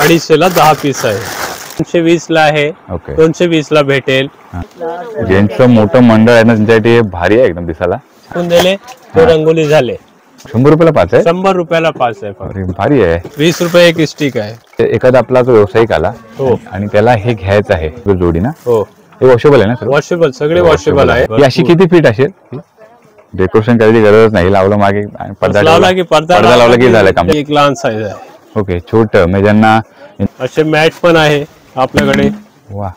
250 ला 10 पीस आहे. 220 ला आहे. 220 ला भेटेल. ज्यांचं मोठं मंडळ आहे ना त्यांच्यासाठी भारी आहे एकदम दिसायला. दिले तो रंगोली झाले. 100 रुपयाला 5 आहे. 100 रुपयाला 5 आहे. अरे भारी आहे. 20 रुपये एक स्टिक आहे. एखादा आपला जो व्यावसायिक आला हो आणि त्याला हे घ्यायचं आहे जोडी ना. हो हे वॉशेबल आहे ना सर. वॉशेबल सगळे वॉशेबल आहे. ही अशी किती फीट असेल. डेकोरेशन करायची गरज नाही. लावलं मागे पडदा लावला की पडदा लावला की झालं काम. एक लहान साईज आहे. ओके छोट म्हणजे ज्यांना असे मॅट पण आहे आपल्याकडे. वा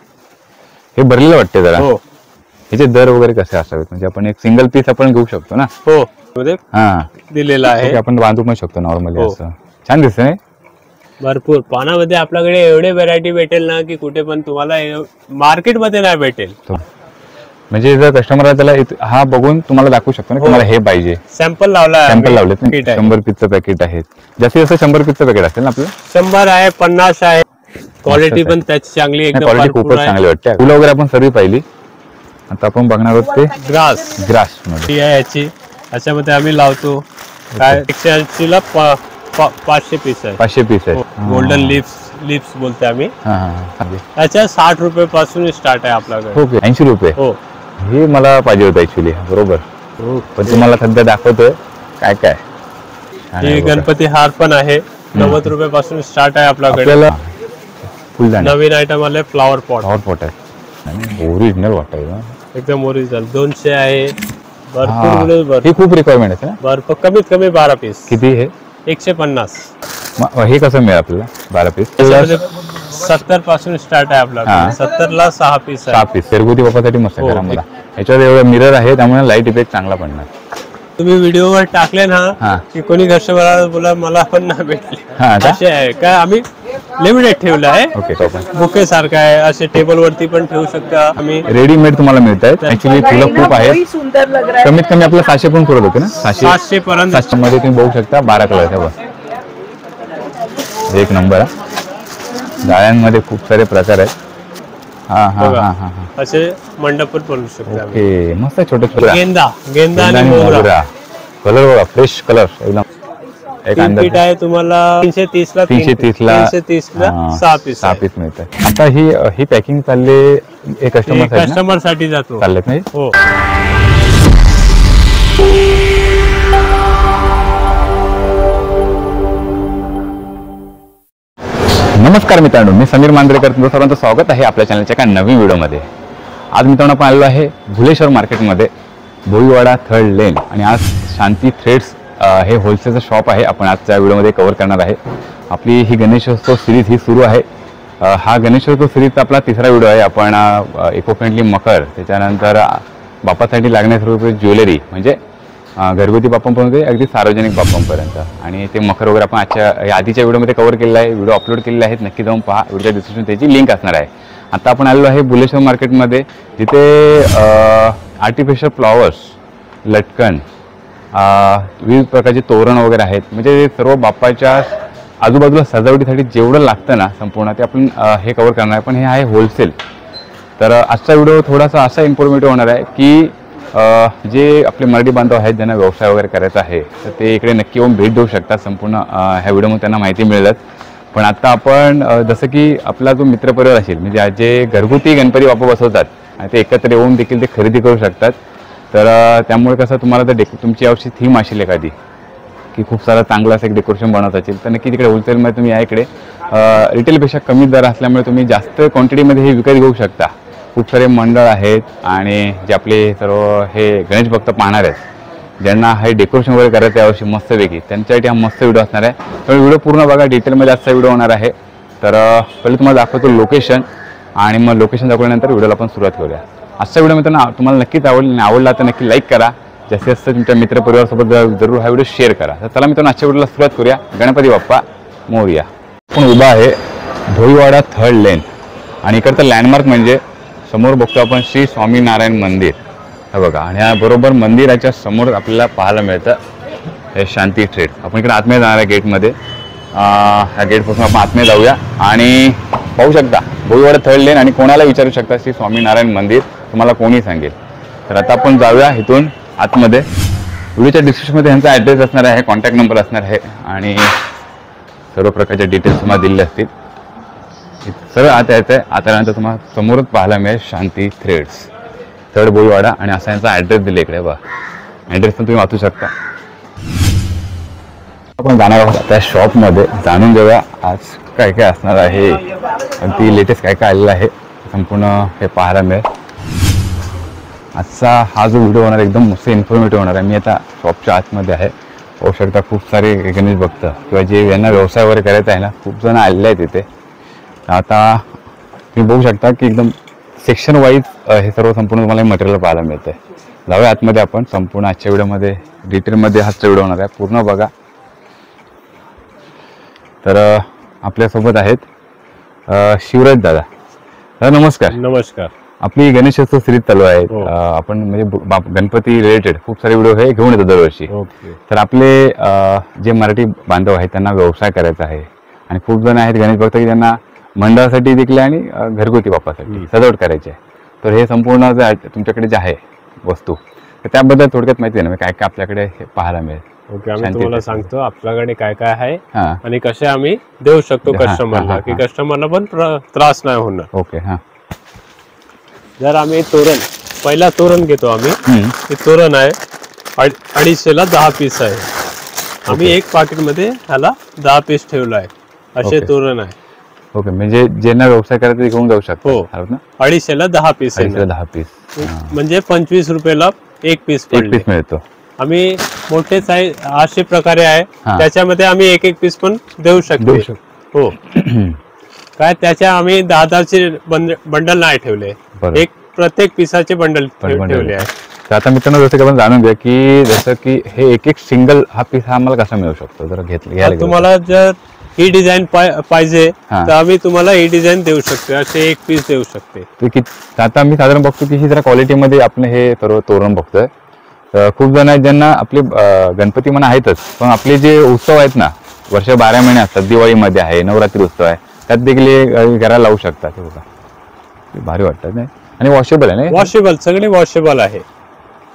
हे भरलेलं वाटते जरा. हो ह्याचे दर वगैरे कसे असावेत म्हणजे आपण एक सिंगल पीस आपण घेऊ शकतो ना. हो मध्ये हा दिलेला आहे. आपण बांधू पण शकतो नॉर्मली. असं छान दिसतंय. भरपूर पानामध्ये आपल्याकडे एवढे व्हरायटी भेटेल ना की कुठे पण तुम्हाला मार्केटमध्ये नाही भेटेल. म्हणजे जर कस्टमर आहे त्याला हा बघून तुम्हाला दाखवू शकतो ना तुम्हाला हे पाहिजे. सॅम्पल लावला. सॅम्पल लावलेत 100 पीसचं पॅकेट आहेत. जास्तीत जास्त 100 पीसचं पॅकेट असेल ना आपलं. 100 आहे 50 आहे. क्वालिटी पण त्याची चांगली एकदम. क्वालिटी खूपच चांगली वाटते. फुलं वगैरे आपण सर्व पाहिली. आता आपण बघणार आहोत ते ग्रास मध्ये याची याच्यामध्ये आम्ही लावतो. काय 180 ला 500 पीस आहे. 500 पीस आहे. गोल्डन लिप्स बोलते आम्ही. अच्छा 60 रुपये पासून स्टार्ट आहे आपल्याकडे. ओके 80 रुपये. हो हे मला पाहिजे होतं ऍक्च्युली. बरोबर. पण तुम्हाला सध्या दाखवतोय काय काय. हे गणपती हार पण आहे. 90 रुपये पासून स्टार्ट आहे आपल्याकडे. नवीन आयटम आले फ्लॉवर पॉट आहे. ओरिजिनल वाटत एकदम ओरिजिनल. 200 आहे. भरपूर ही खूप रिक्वायरमेंट आहे ना. भरपूर कमीत कमी 12 पीस. किती हे 150. हे कसं मिळेल आपल्याला 12 पीस. 70 पासून स्टार्ट आहे आपल्याकडे. 70 ला 6 पीस आहे. 6 पीस घरगुती वापरासाठी मस्त आहे घरामध्ये. याच्यावर एवढं मिरर आहे त्यामुळे लाईट इफेक्ट चांगला पडणार. तुम्ही व्हिडिओवर टाकले ना की कोणी कस्टमर बोला मला पण नाही भेटले. असे आहे काय आम्ही लिमिटेड ठेवलं आहे. ओके बुके सारखं आहे. असे टेबल वरती पण ठेवू शकता आम्ही. रेडीमेड तुम्हाला मिळत आहेत. ऍक्च्युली फुलं खूप आहेत. कमीत कमी आपलं 700 पण पुरत होते ना. 700 पर्यंत. 700 मध्ये तुम्ही बघू शकता 12 कलर आहे. एक नंबर. जाळ्यांमध्ये खूप सारे प्रकार आहेत. असे मंडप पण बनवू शकता. ओके मस्त छोटे छोटे. गेंदा आणि मोगरा. कलर बघा फ्रेश कलर एकदम. एक अंदाज आहे तुम्हाला 330 ला 6 पीस मिळतात. आता ही पॅकिंग चालले कस्टमर साठी जातो चाललेत नाही. हो नमस्कार मित्रांनो, मी समीर मांजरेकर. तुमचं सर्वांचं स्वागत आहे आपल्या चॅनलच्या एका नवीन व्हिडिओमध्ये. आज मित्रांनो आपण आलेलो आहे भुलेश्वर मार्केटमध्ये, भोईवाडा 3rd लेन. आणि आज शांती थ्रेड्स हे होलसेलचं शॉप आहे. आपण आजच्या व्हिडिओमध्ये कव्हर करणार आहे. आपली ही गणेशोत्सव सिरीज ही सुरू आहे. हा गणेशोत्सव सिरीजचा आपला 3रा व्हिडिओ आहे. आपण इको फ्रेंडली मकर, त्याच्यानंतर बाप्पासाठी लागण्यासारखी ज्वेलरी म्हणजे घरगुती बाप्पांपर्यंत अगदी सार्वजनिक बाप्पांपर्यंत, आणि ते मकर वगैरे आपण आजच्या आधीच्या व्हिडिओमध्ये कव्हर केलेला आहे. व्हिडिओ अपलोड केलेले आहेत, नक्की जाऊन पहा. व्हिडिओच्या डिस्क्रिप्शन त्याची लिंक असणार आहे. आता आपण आलेलो आहे भुलेश्वर मार्केटमध्ये, जिथे आर्टिफिशियल फ्लॉवर्स, लटकन, विविध प्रकारचे तोरण वगैरे आहेत. म्हणजे सर्व बाप्पाच्या आजूबाजूला सजावटीसाठी जेवढं लागतं ना संपूर्ण ते आपण हे कव्हर करणार आहे. पण हे आहे होलसेल. तर आजचा व्हिडिओ थोडासा असा इन्फॉर्मेटिव्ह होणार आहे की जे आपले मराठी बांधव आहेत ज्यांना व्यवसाय वगैरे करायचा आहे तर ते इकडे नक्की येऊन भेट देऊ शकतात. संपूर्ण ह्या व्हिडिओमध्ये त्यांना माहिती मिळेल. पण आता आपण जसं की आपला जो मित्रपरिवार असेल, म्हणजे जे घरगुती गणपती बाप्पा बसवतात आणि ते एकत्र येऊन देखील ते खरेदी करू शकतात. तर त्यामुळे कसं तुम्हाला जर तुमची यावर्षी थीम असेल एखादी की खूप सारं चांगलं असं एक डेकोरेशन बनवत असेल तर नक्की तिकडे होलसेलमध्ये तुम्ही या इकडे रिटेलपेक्षा कमी दर असल्यामुळे तुम्ही जास्त क्वांटिटीमध्ये हे विकत घेऊ शकता. खूप सारे मंडळ आहेत आणि जे आपले सर्व हे गणेश भक्त पाहणार आहेत ज्यांना हे डेकोरेशन वगैरे करायचं यावर्षी मस्तपैकी, त्यांच्यासाठी हा मस्त व्हिडिओ असणार आहे. तर व्हिडिओ पूर्ण बघा, डिटेलमध्ये आजचा व्हिडिओ होणार आहे. तर पहिले तुम्हाला दाखवतो लोकेशन, आणि मग लोकेशन दाखवल्यानंतर व्हिडिओला आपण सुरुवात करूया. आजच्या व्हिडिओमध्ये तुम्हाला नक्कीच आवडला तर नक्की लाईक करा. जास्तीत जास्त तुमच्या मित्रपरिवारासोबत जरूर हा व्हिडिओ शेअर करा. तर चला मित्रांनो, आजच्या व्हिडिओला सुरुवात करूया. गणपती बाप्पा मोरया. आपण उभा आहे भोईवाडा 3rd लेन, आणि इकडचं लँडमार्क म्हणजे समोर बघतो आपण श्री स्वामीनारायण मंदिर हे बघा. आणि या बरोबर मंदिराच्या समोर आपल्याला पाहायला मिळतं हे शांती थ्रेड्स. आपण इकडे आतमध्ये जाणार आहे गेटमध्ये. ह्या गेटपासून आपण आतमध्ये जाऊया आणि पाहू शकता भोईवाडा 3rd लेन, आणि कोणाला विचारू शकता श्री स्वामीनारायण मंदिर, तुम्हाला कोणी सांगेल. तर आता आपण जाऊया इथून आतमध्ये. व्हिडिओच्या डिस्क्रिप्शनमध्ये ह्यांचा ॲड्रेस असणार आहे, कॉन्टॅक्ट नंबर असणार आहे, आणि सर्व प्रकारचे डिटेल्स तुम्हाला दिलेले असतील. सरळ आत यायचं आहे. आता नंतर तुम्हाला समोरच पाहायला मिळेल शांती थ्रेड्स, थर्ड बोईवाडा. आणि असा यांचा ॲड्रेस दिले इकडे बघा. ॲड्रेस पण तुम्ही वाचू शकता. आपण जाणार आहोत त्या शॉपमध्ये, जाणून घेऊया आज काय काय असणार आहे, ती लेटेस्ट काय काय आलेलं आहे संपूर्ण हे पाहायला मिळेल. आजचा हा जो व्हिडिओ होणार एकदम मस्त इन्फॉर्मेटिव्ह होणार आहे. मी आता शॉपच्या आतमध्ये आहे. होऊ शकता खूप सारे गणेश भक्त किंवा जे यांना व्यवसाय वगैरे करायचा आहे ना, खूप जण आलेले आहेत तिथे. आता तुम्ही बघू शकता की एकदम सेक्शन वाईज हे सर्व संपूर्ण तुम्हाला मटेरियल पाहायला मिळतं. जाऊया आतमध्ये आपण. संपूर्ण आजच्या व्हिडिओमध्ये डिटेलमध्ये हाचा व्हिडिओ होणार आहे, पूर्ण बघा. तर आपल्यासोबत आहेत शिवराज दादा. नमस्कार. नमस्कार. आपली गणेशोत्सव सिरीज चालू आहे. आपण म्हणजे गणपती रिलेटेड खूप सारे व्हिडिओ हे घेऊन येतो दरवर्षी. तर आपले जे मराठी बांधव आहेत त्यांना व्यवसाय करायचा आहे आणि खूप जण आहेत गणेश भक्त की त्यांना मंडळासाठी देखील आणि घरगुती बाप्पासाठी सजावट करायची आहे. तर हे संपूर्ण जे तुमच्याकडे जे आहे वस्तू, तर त्याबद्दल थोडक्यात माहिती आहे ना, काय काय आपल्याकडे हे पाहायला मिळेल. ओके, आम्ही तुम्हाला सांगतो आपल्याकडे काय काय आहे आणि कसे आम्ही देऊ शकतो कस्टमरला, की कस्टमरला पण त्रास नाही होणार. ओके. हा, जर आम्ही तोरण, पहिला तोरण घेतो आम्ही. हे तोरण आहे 250ला 10 पीस आहे. आम्ही एक पाकिटमध्ये ह्याला 10 पीस ठेवलं आहे. असे तोरण आहे. ओके, म्हणजे ज्यांना व्यवसाय करायचा ते घेऊन जाऊ शकतो. हो, 250ला 10 पीस आहे. 10 पीस म्हणजे 25 रुपयाला एक पीस मिळतो. आम्ही मोठे साईज अशा प्रकारे आहे, त्याच्यामध्ये आम्ही एक एक पीस पण देऊ शकतो. हो, काय त्याच्या आम्ही 10-10चे बंडल नाही ठेवले, एक प्रत्येक पिसाचे बंडल ठेवले आहे. तर आता मित्रांनो, जसं की आपण जाणून घ्या की जसं की हे एक एक सिंगल हा पीस हा आम्हाला कसा मिळू शकतो, जर घेतला. तुम्हाला जर ही डिझाईन पाहिजे तर आम्ही तुम्हाला ही डिझाईन देऊ शकतो, असे एक पीस देऊ शकते. आता मी साधारण बघतो की ही जरा क्वालिटीमध्ये आपण हे सर्व तोरण बघतोय. खूप जण आहेत ज्यांना आपले गणपती म्हणा आहेतच, पण आपले जे उत्सव आहेत ना, वर्ष 12 महिने असतात. दिवाळीमध्ये आहे, नवरात्री उत्सव आहे, त्यात देखील घराला लावू शकतात. हे बघा, भारी वाटतात नाही. आणि वॉशेबल आहे ना, वॉशेबल, सगळे वॉशेबल आहे.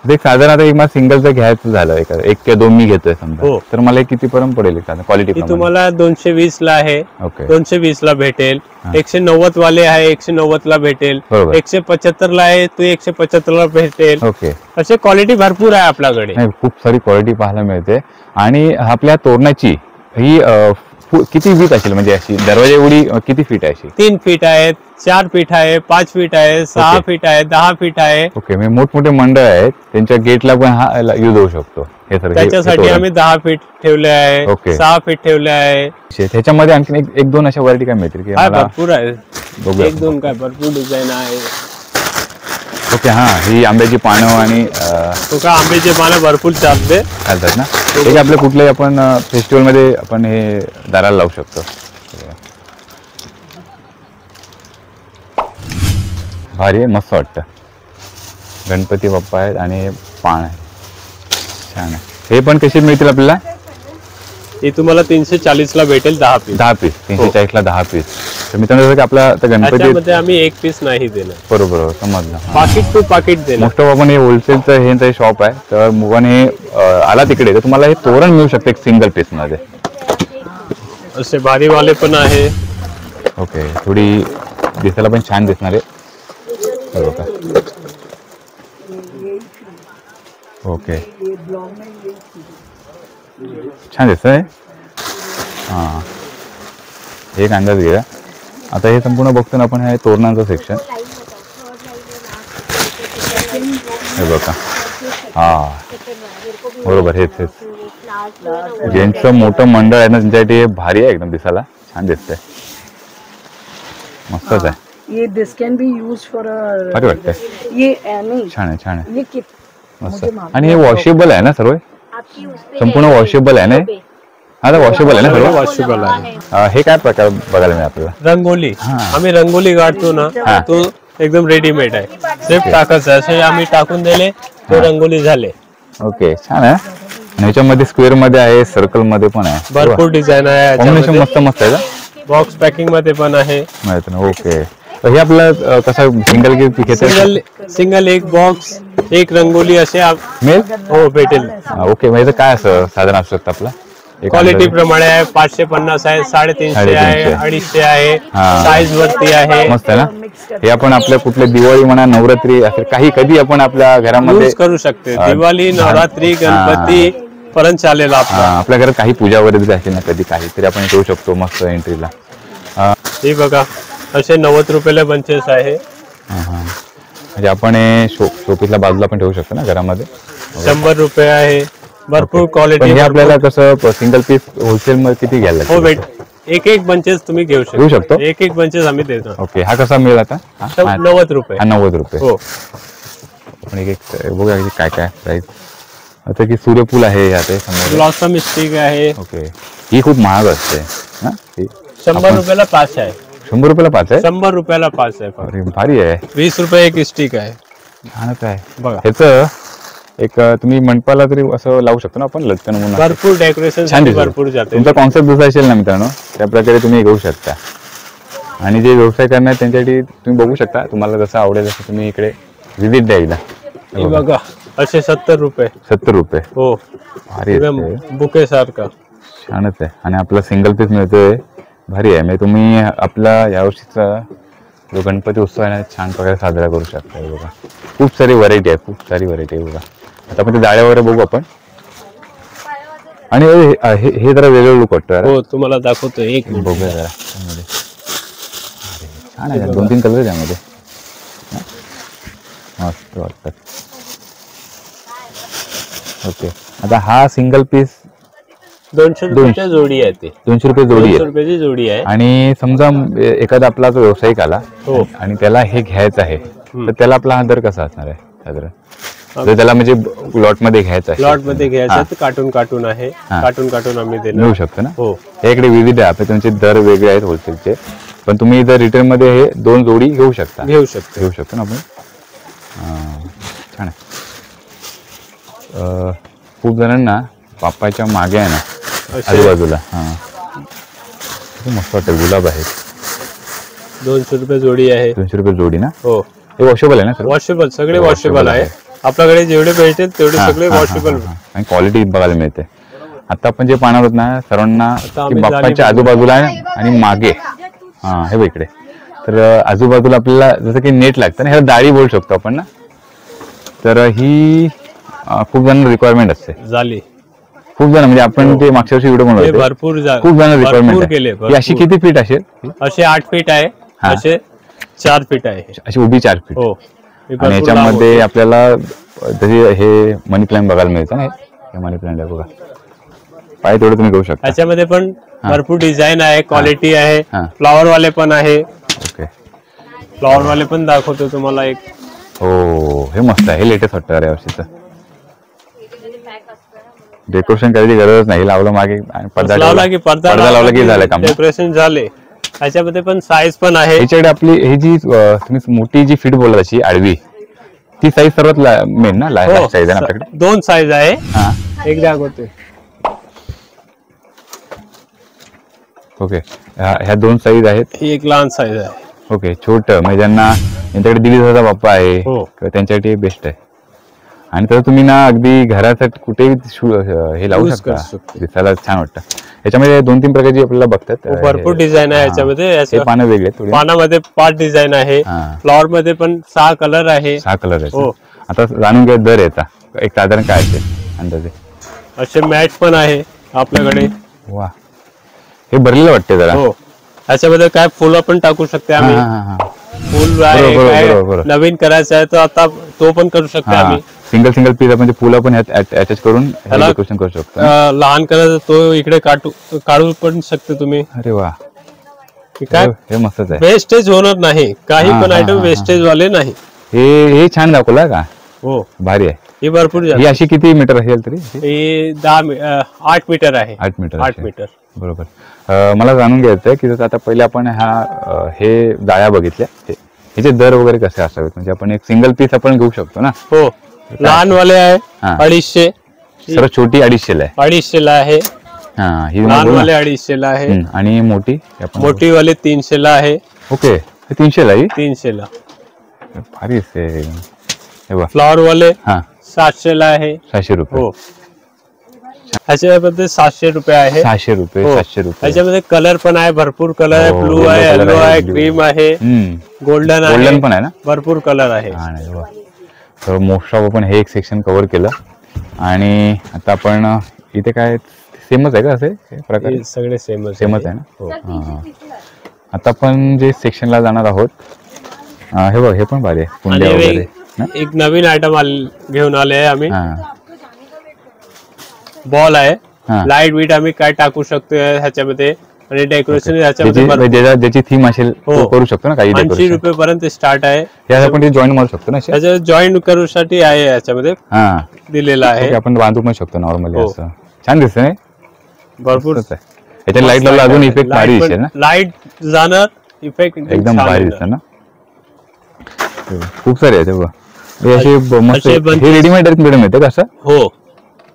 देख साधारण आता एक मला सिंगल जर घ्यायचं झालं, एक किंवा 2 मी घेतोय समजा, तर मला किती पर्यंत पडेल क्वालिटी? तुम्हाला 220 ला आहे. 220 ला भेटेल. 190 वाले आहे, 190 ला भेटेल. 175 ला आहे, तो 175 ला भेटेल. ओके, असे क्वालिटी भरपूर आहे आपल्याकडे. खूप सारी क्वालिटी पाहायला मिळते. आणि आपल्या तोरणाची ही किती फीट असेल, म्हणजे अशी दरवाजा एवढी किती फीट आहे? अशी 3 फीट आहे, 4 फीट आहे, 5 फीट आहे, 6 फीट आहे, 10 फीट आहे. ओके, म्हणजे मोठमोठे मंडळ आहेत त्यांच्या गेटला पण हा यूज होऊ शकतो. हे सर त्याच्यासाठी आम्ही 10 फीट ठेवले आहे, 6 फीट ठेवले आहे. त्याच्यामध्ये आणखी एक दोन अशा व्हरायटी काय मिळतील की? भरपूर आहे, 1-2 काय भरपूर डिझाईन आहे. ओके, हा, ही आंब्याची पानं आणि आंब्याची पानं भरपूर चालतात ना. हे आपले कुठल्याही आपण फेस्टिवल मध्ये आपण हे दाराला लावू शकतो. भारी आहे, मस्त वाटतं. गणपती बाप्पा आहेत आणि पान आहे, छान आहे. हे पण कसे मिळतील आपल्याला? हे तुम्हाला 340 ला भेटेल. 10 पीस. 340 ला 10 पीस. तर मित्रांनो, की आपला गणपती आम्ही एक पीस नाही देणार. बरोबर, समजलं. पाकिट टू पाकिट देणार. मोस्ट ऑफ आपण हे होलसेलचं हे शॉप आहे. तर मुगाने हे आला तिकडे तर तुम्हाला हे तोरण मिळू शकते एक सिंगल पीस मध्ये. असे भारीवाले पण आहे. ओके, थोडी दिसायला पण छान दिसणार आहे. ओके, छान दिसत आहे. हां, एक अंदाज घ्या. आता हे संपूर्ण बघतो ना आपण, हे तोरणांचं सेक्शन. हे बघा, हा बरोबर, हेच ज्यांचं मोठं मंडळ आहे ना त्यांच्यासाठी हे भारी आहे, एकदम दिसायला छान दिसतंय, मस्तच आहे. ये दिस कैन बी यूज फॉर भारी वाटतंय. ये नहीं, छान आहे, छान आहे, ये किट मस्त. आणि हे वॉशेबल आहे ना सर्व? संपूर्ण वॉशेबल आहे ना? आता वॉशेबल आहे ना सर्व? वॉशेबल आहे. हे काय प्रकार बघायला मिळेल आपल्याला? रंगोली, आम्ही रंगोली काढतो ना, तो एकदम रेडीमेड आहे. सिर्फ टाकायचं, असे आम्ही टाकून दिले, तो रंगोली झाले. ओके, छान आहे. ह्याच्यामध्ये स्क्वेअर मध्ये आहे, सर्कल मध्ये पण आहे, भरपूर डिझाईन आहे. कॉम्बिनेशन मस्त मस्त आहे का? बॉक्स पॅकिंग मध्ये पण आहे. ओके, तर हे आपलं कसं सिंगल सिंगल एक बॉक्स, एक रंगोली असे मिळेल? हो, भेटेल. ओके, म्हणजे काय असं साधारण असू शकतं आपलं? एक क्वालिटी अंदाजे. प्रमाणे आहे. 550 आहे, 350 आहे, 250 आहे, हा. साईज वरती आहे. मस्त आहे ना. हे आपण आपल्या कुठल्या दिवाळी म्हणा, नवरात्री असेल काही कधी आपण आपल्या घरामध्ये यूज करू शकते. दिवाळी, नवरात्री, गणपती पर्यंत चालेल आपला. आपल्या घरात काही पूजा वगैरे जरी असेल ना कधी काही तरी आपण करू शकतो मस्त एंट्रीला. हे बघा असे 90 रुपयाला बंचेस आहे. म्हणजे आपण हे शोपीसला बाजूला पण ठेवू शकतो ना घरामध्ये. 100 रुपये आहे. भरपूर पण क्वालिटी. हे आपल्याला कसं सिंगल पीस होलसेल मध्ये किती घ्यायला हो लागेल? एक एक बंचेस तुम्ही घेऊ घेऊ शकतो? एक एक बंचेस आम्ही देतो. ओके. हा कसा मिळेल आता? हा 90 रुपये. 90 रुपये. हो. आपण एक बघूया काय काय प्राइस. आता की सूर्यफूल आहे यात समोर. ब्लॉसम स्टिक आहे. ओके. ही खूप महाग असते हा. 100 रुपयाला 5 आहे. 100 रुपयाला 5 आहे? 100 रुपयाला 5 आहे. अरे भारी आहे. 20 रुपये एक स्टिक आहे. छानच आहे. बघा ह्याचं एक तुम्ही मंडपाला तरी असं लावू शकतो ना आपण लटकन म्हणून. भरपूर डेकोरेशन छान दिसतं. भरपूर जाते. तुमचा कॉन्सेप्ट दुसरा असेल ना मित्रांनो त्या प्रकारे तुम्ही घेऊ शकता. आणि जे व्यवसाय करणार त्यांच्यासाठी तुम्ही बघू शकता. तुम्हाला जसं आवडेल तसं तुम्ही इकडे व्हिजिट द्यायला. हे बघा असे 70 रुपये. 70 रुपये. हो. भारी आहे. बुके सारखा छानच आहे. आणि आपला सिंगल पीस मिळतोय. भारी आहे. म्हणजे तुम्ही आपला यावर्षीचा जो गणपती उत्सव आहे ना छान प्रकारे साजरा करू शकता. हे बघा खूप सारी व्हरायटी आहे. खूप सारी व्हरायटी आहे बघा. आता आपण ते जाळ्या वगैरे बघू आपण. आणि हे जरा वेगळं लुक वाटतं. हो तुम्हाला दाखवतो एक मिनिट. बघूया जरा त्यामध्ये. छान आहे. 2-3 कलर आहे त्यामध्ये. मस्त वाटतात. ओके. आता हा सिंगल पीस 200 रुपयाची जोडी आहे. ते 200 रुपये जोडी 200 आहे. रुपयाची जोडी आहे. आणि समजा एखादा आपला जो व्यावसायिक आला हो. आणि त्याला हे घ्यायचं आहे तर त्याला आपला हा दर कसा असणार आहे साधारण? जर त्याला म्हणजे लॉट मध्ये घ्यायचं आहे. प्लॉट मध्ये घ्यायचं तर काटून आहे. काटून आम्ही देणार. मिळू शकतो ना. हो. हे इकडे विविध आहे. आपले त्यांचे दर वेगळे आहेत होलसेलचे. पण तुम्ही जर रिटेल मध्ये हे 2 जोडी घेऊ शकता घेऊ शकतो ना आपण. छान आहे. खूप जणांना बाप्पाच्या मागे आहे ना आजूबाजूला मस्त वाटतं. गुलाब आहे. 200 रुपये जोडी आहे. 200 रुपये जोडी ना. हो. हे वॉशेबल आहे ना सर? वॉशेबल सगळे वॉशेबल आहे. आपल्याकडे जेवढे भेटेल तेवढे सगळे वॉशेबल. आणि क्वालिटी बघायला मिळते. आता आपण जे पाहणार आहोत ना सर्वांना की बाप्पाच्या आजूबाजूला आणि मागे हे बघ इकडे तर आजूबाजूला आपल्याला जसं की नेट लागतं ना ह्याला दाढी बोलू शकतो आपण ना. तर ही खूप जण रिक्वायरमेंट असते. झाली खूप जण म्हणजे आपण ते मागच्या वर्षी व्हिडिओ बनवले भरपूर खूप जण रिक्वायरमेंट केले. ही अशी किती फीट असेल? असे 8 फीट आहे. असे 4 फीट आहे. अशी उभी 4 फीट. हो. आणि याच्यामध्ये आपल्याला जसे हे मनी प्लांट बघायला मिळतं ना. हे मनी प्लांट आहे बघा. पाय तेवढं तुम्ही घेऊ शकता. याच्यामध्ये पण भरपूर डिझाईन आहे. क्वालिटी आहे. फ्लॉवर वाले पण आहे. ओके. फ्लॉवर वाले पण दाखवतो तुम्हाला एक. हो हे मस्त आहे. हे लेटेस्ट वाटतं या वर्षीचं. डेकोरेशन करायची गरजच नाही. लावलं मागे पडदा लावला की झालं काम. डेकोरेशन झाले. त्याच्यामध्ये पण साईज पण आहे. याच्याकडे आपली ही जी तुम्ही मोठी जी फीट बोलत अशी आडवी ती साईज सर्वात मेन ना. लास्ट साईज आहे आपल्याकडे. 2 साईज आहे. एक दाखवते. ओके. ह्या 2 साईज आहेत. ही एक लहान साईज आहे. ओके. छोट म्हणजे ज्यांना यांच्याकडे 1,500चा बाप्पा आहे त्यांच्यासाठी बेस्ट आहे. आणि तसं तुम्ही ना अगदी घरासाठी कुठेही हे लावू शकता. दिसायला छान वाटतं. याच्यामध्ये 2-3 प्रकारची आपल्याला बघतात. भरपूर डिझाईन आहे याच्यामध्ये. पानं वेगळे. पानामध्ये 5 डिझाईन आहे. फ्लॉवर मध्ये पण 6 कलर आहे. 6 कलर आहे. आता जाणून घ्या दर याचा एक साधारण काय असेल अंदाजे. असे मॅट पण आहे आपल्याकडे. वा हे भरलेलं वाटते जरा. हो. याच्यामध्ये काय फुलं पण टाकू शकते आम्ही. फुल आहे नवीन करायचं आहे तर आता तो पण करू शकतो आम्ही. सिंगल पीस आपण फुलं पण अटॅच करून डेकोरेशन करू शकतो. लहान करायचं तो इकडे काढू पण शकते तुम्ही. अरे वा. काय हे मस्तच आहे. वेस्टेज होणार नाही. काही पण आयटम वेस्टेज वाले नाही. हे छान दाखवला का. हो भारी आहे. ही भरपूर. ही अशी किती मीटर असेल तरी? ही 8 मीटर आहे. 8 मीटर. 8 मीटर बरोबर. मला जाणून घ्यायचं आहे की जसं आता पहिले आपण हे जाळ्या बघितल्या ह्याचे दर वगैरे कसे असावेत म्हणजे आपण एक सिंगल पीस आपण घेऊ शकतो ना. हो. लहान वाले आहे 250. सर्व छोटी 250 ला आहे. 250 ला आहे. लहान वाले 250 ला आहे. आणि मोठी वाले 300 ला आहे. ओके. 300 ला. 300 ला. भारी फ्लॉवर वाले 700 ला आहे. 700 रुपये. हो. ह्याच्यामध्ये 700 रुपये आहे. 600 रुपये हो. 700 रुपये. ह्याच्यामध्ये कलर पण आहे, भरपूर कलर आहे. हो, ब्लू yellow आहे, color येलो आहे, आहे, blue. क्रीम आहे, गोल्डन गोल्डन पण आहे ना. भरपूर कलर आहे. तर मोस्ट ऑफ आपण हे एक सेक्शन कव्हर केलं आणि आता आपण इथे काय सेमच आहे का असे प्रकार? हे सगळे सेमच आहे ना. हो. आता आपण जे सेक्शनला जाणार आहोत हे बघ, हे पण भारी आहे, कुंड्या आणि वगैरे ना. एक नवीन आयटम घेऊन आले आहे आम्ही. हा. बॉल आहे, हा. लाईट बीट आम्ही काय टाकू शकतो ह्याच्यामध्ये आणि डेकोरेशन ह्याच्यामध्ये ज्याची थीम असेल हो. तो करू शकतो ना. काही 80 रुपये पर्यंत स्टार्ट आहे. यात आपण ते जॉईन मारू शकतो ना. त्याच्यात जॉईन करूसाठी आहे याच्यामध्ये हा दिलेला आहे. आपण बांधू पण शकतो नॉर्मली. हो. असं छान दिसतंय ना. भरपूर याच्यात लाईट लावला अजून इफेक्ट भारी दिसेल ना. लाईट जाणार, इफेक्ट एकदम भारी दिसतं ना. खूप सारे आहेत बघ. हे असे मस्त. हे रेडीमेड मॅडम येते का असं? हो,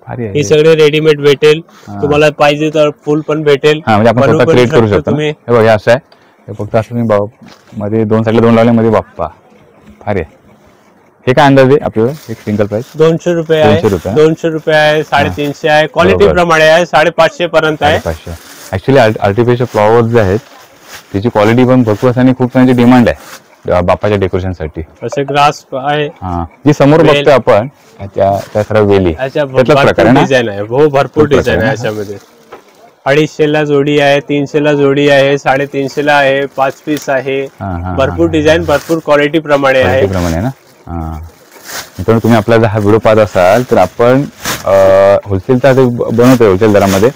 भारी आहे. हे सगळे रेडीमेड भेटेल. तुम्हाला पाहिजे तर फुल पण भेटेल. म्हणजे आपण बनवू स्वतः पण क्रिएट करू शकतो शकतो. तुम्ही. हे बघ, हे असं आहे. हे फक्त असं मी मध्ये दोन साईडला दोन लावले, मध्ये बाप्पा भारी आहे. हे काय अंदाज आहे आपल्याला एक सिंगल प्राइस? 200 रुपये आहे. 200 रुपये. 200 रुपये आहे, 350 आहे. क्वालिटी बरोबर. प्रमाणे आहे. 550 पर्यंत आहे. 500. ऍक्च्युली आर्टिफिशियल फ्लॉवर्स जे आहेत त्याची क्वालिटी पण भरपूर आहे आणि खूप त्यांची डिमांड आहे बाप्पाच्या डेकोरेशन साठी. असे ग्रास आहे. हा, जी समोर बघतोय आपण त्या सर्व वेली त्यातला प्रकार आहे ना. डिझाईन आहे. हो, भरपूर डिझाईन आहे याच्यामध्ये. 250 ला जोडी आहे, 300 ला जोडी आहे, 350 ला आहे, 5 पीस आहे. भरपूर डिझाईन, भरपूर क्वालिटी प्रमाणे आहे. ना. मित्रांनो, तुम्ही आपला जर हा व्हिडिओ पाहत असाल तर आपण होलसेलचा बनवतोय होलसेल दरामध्ये.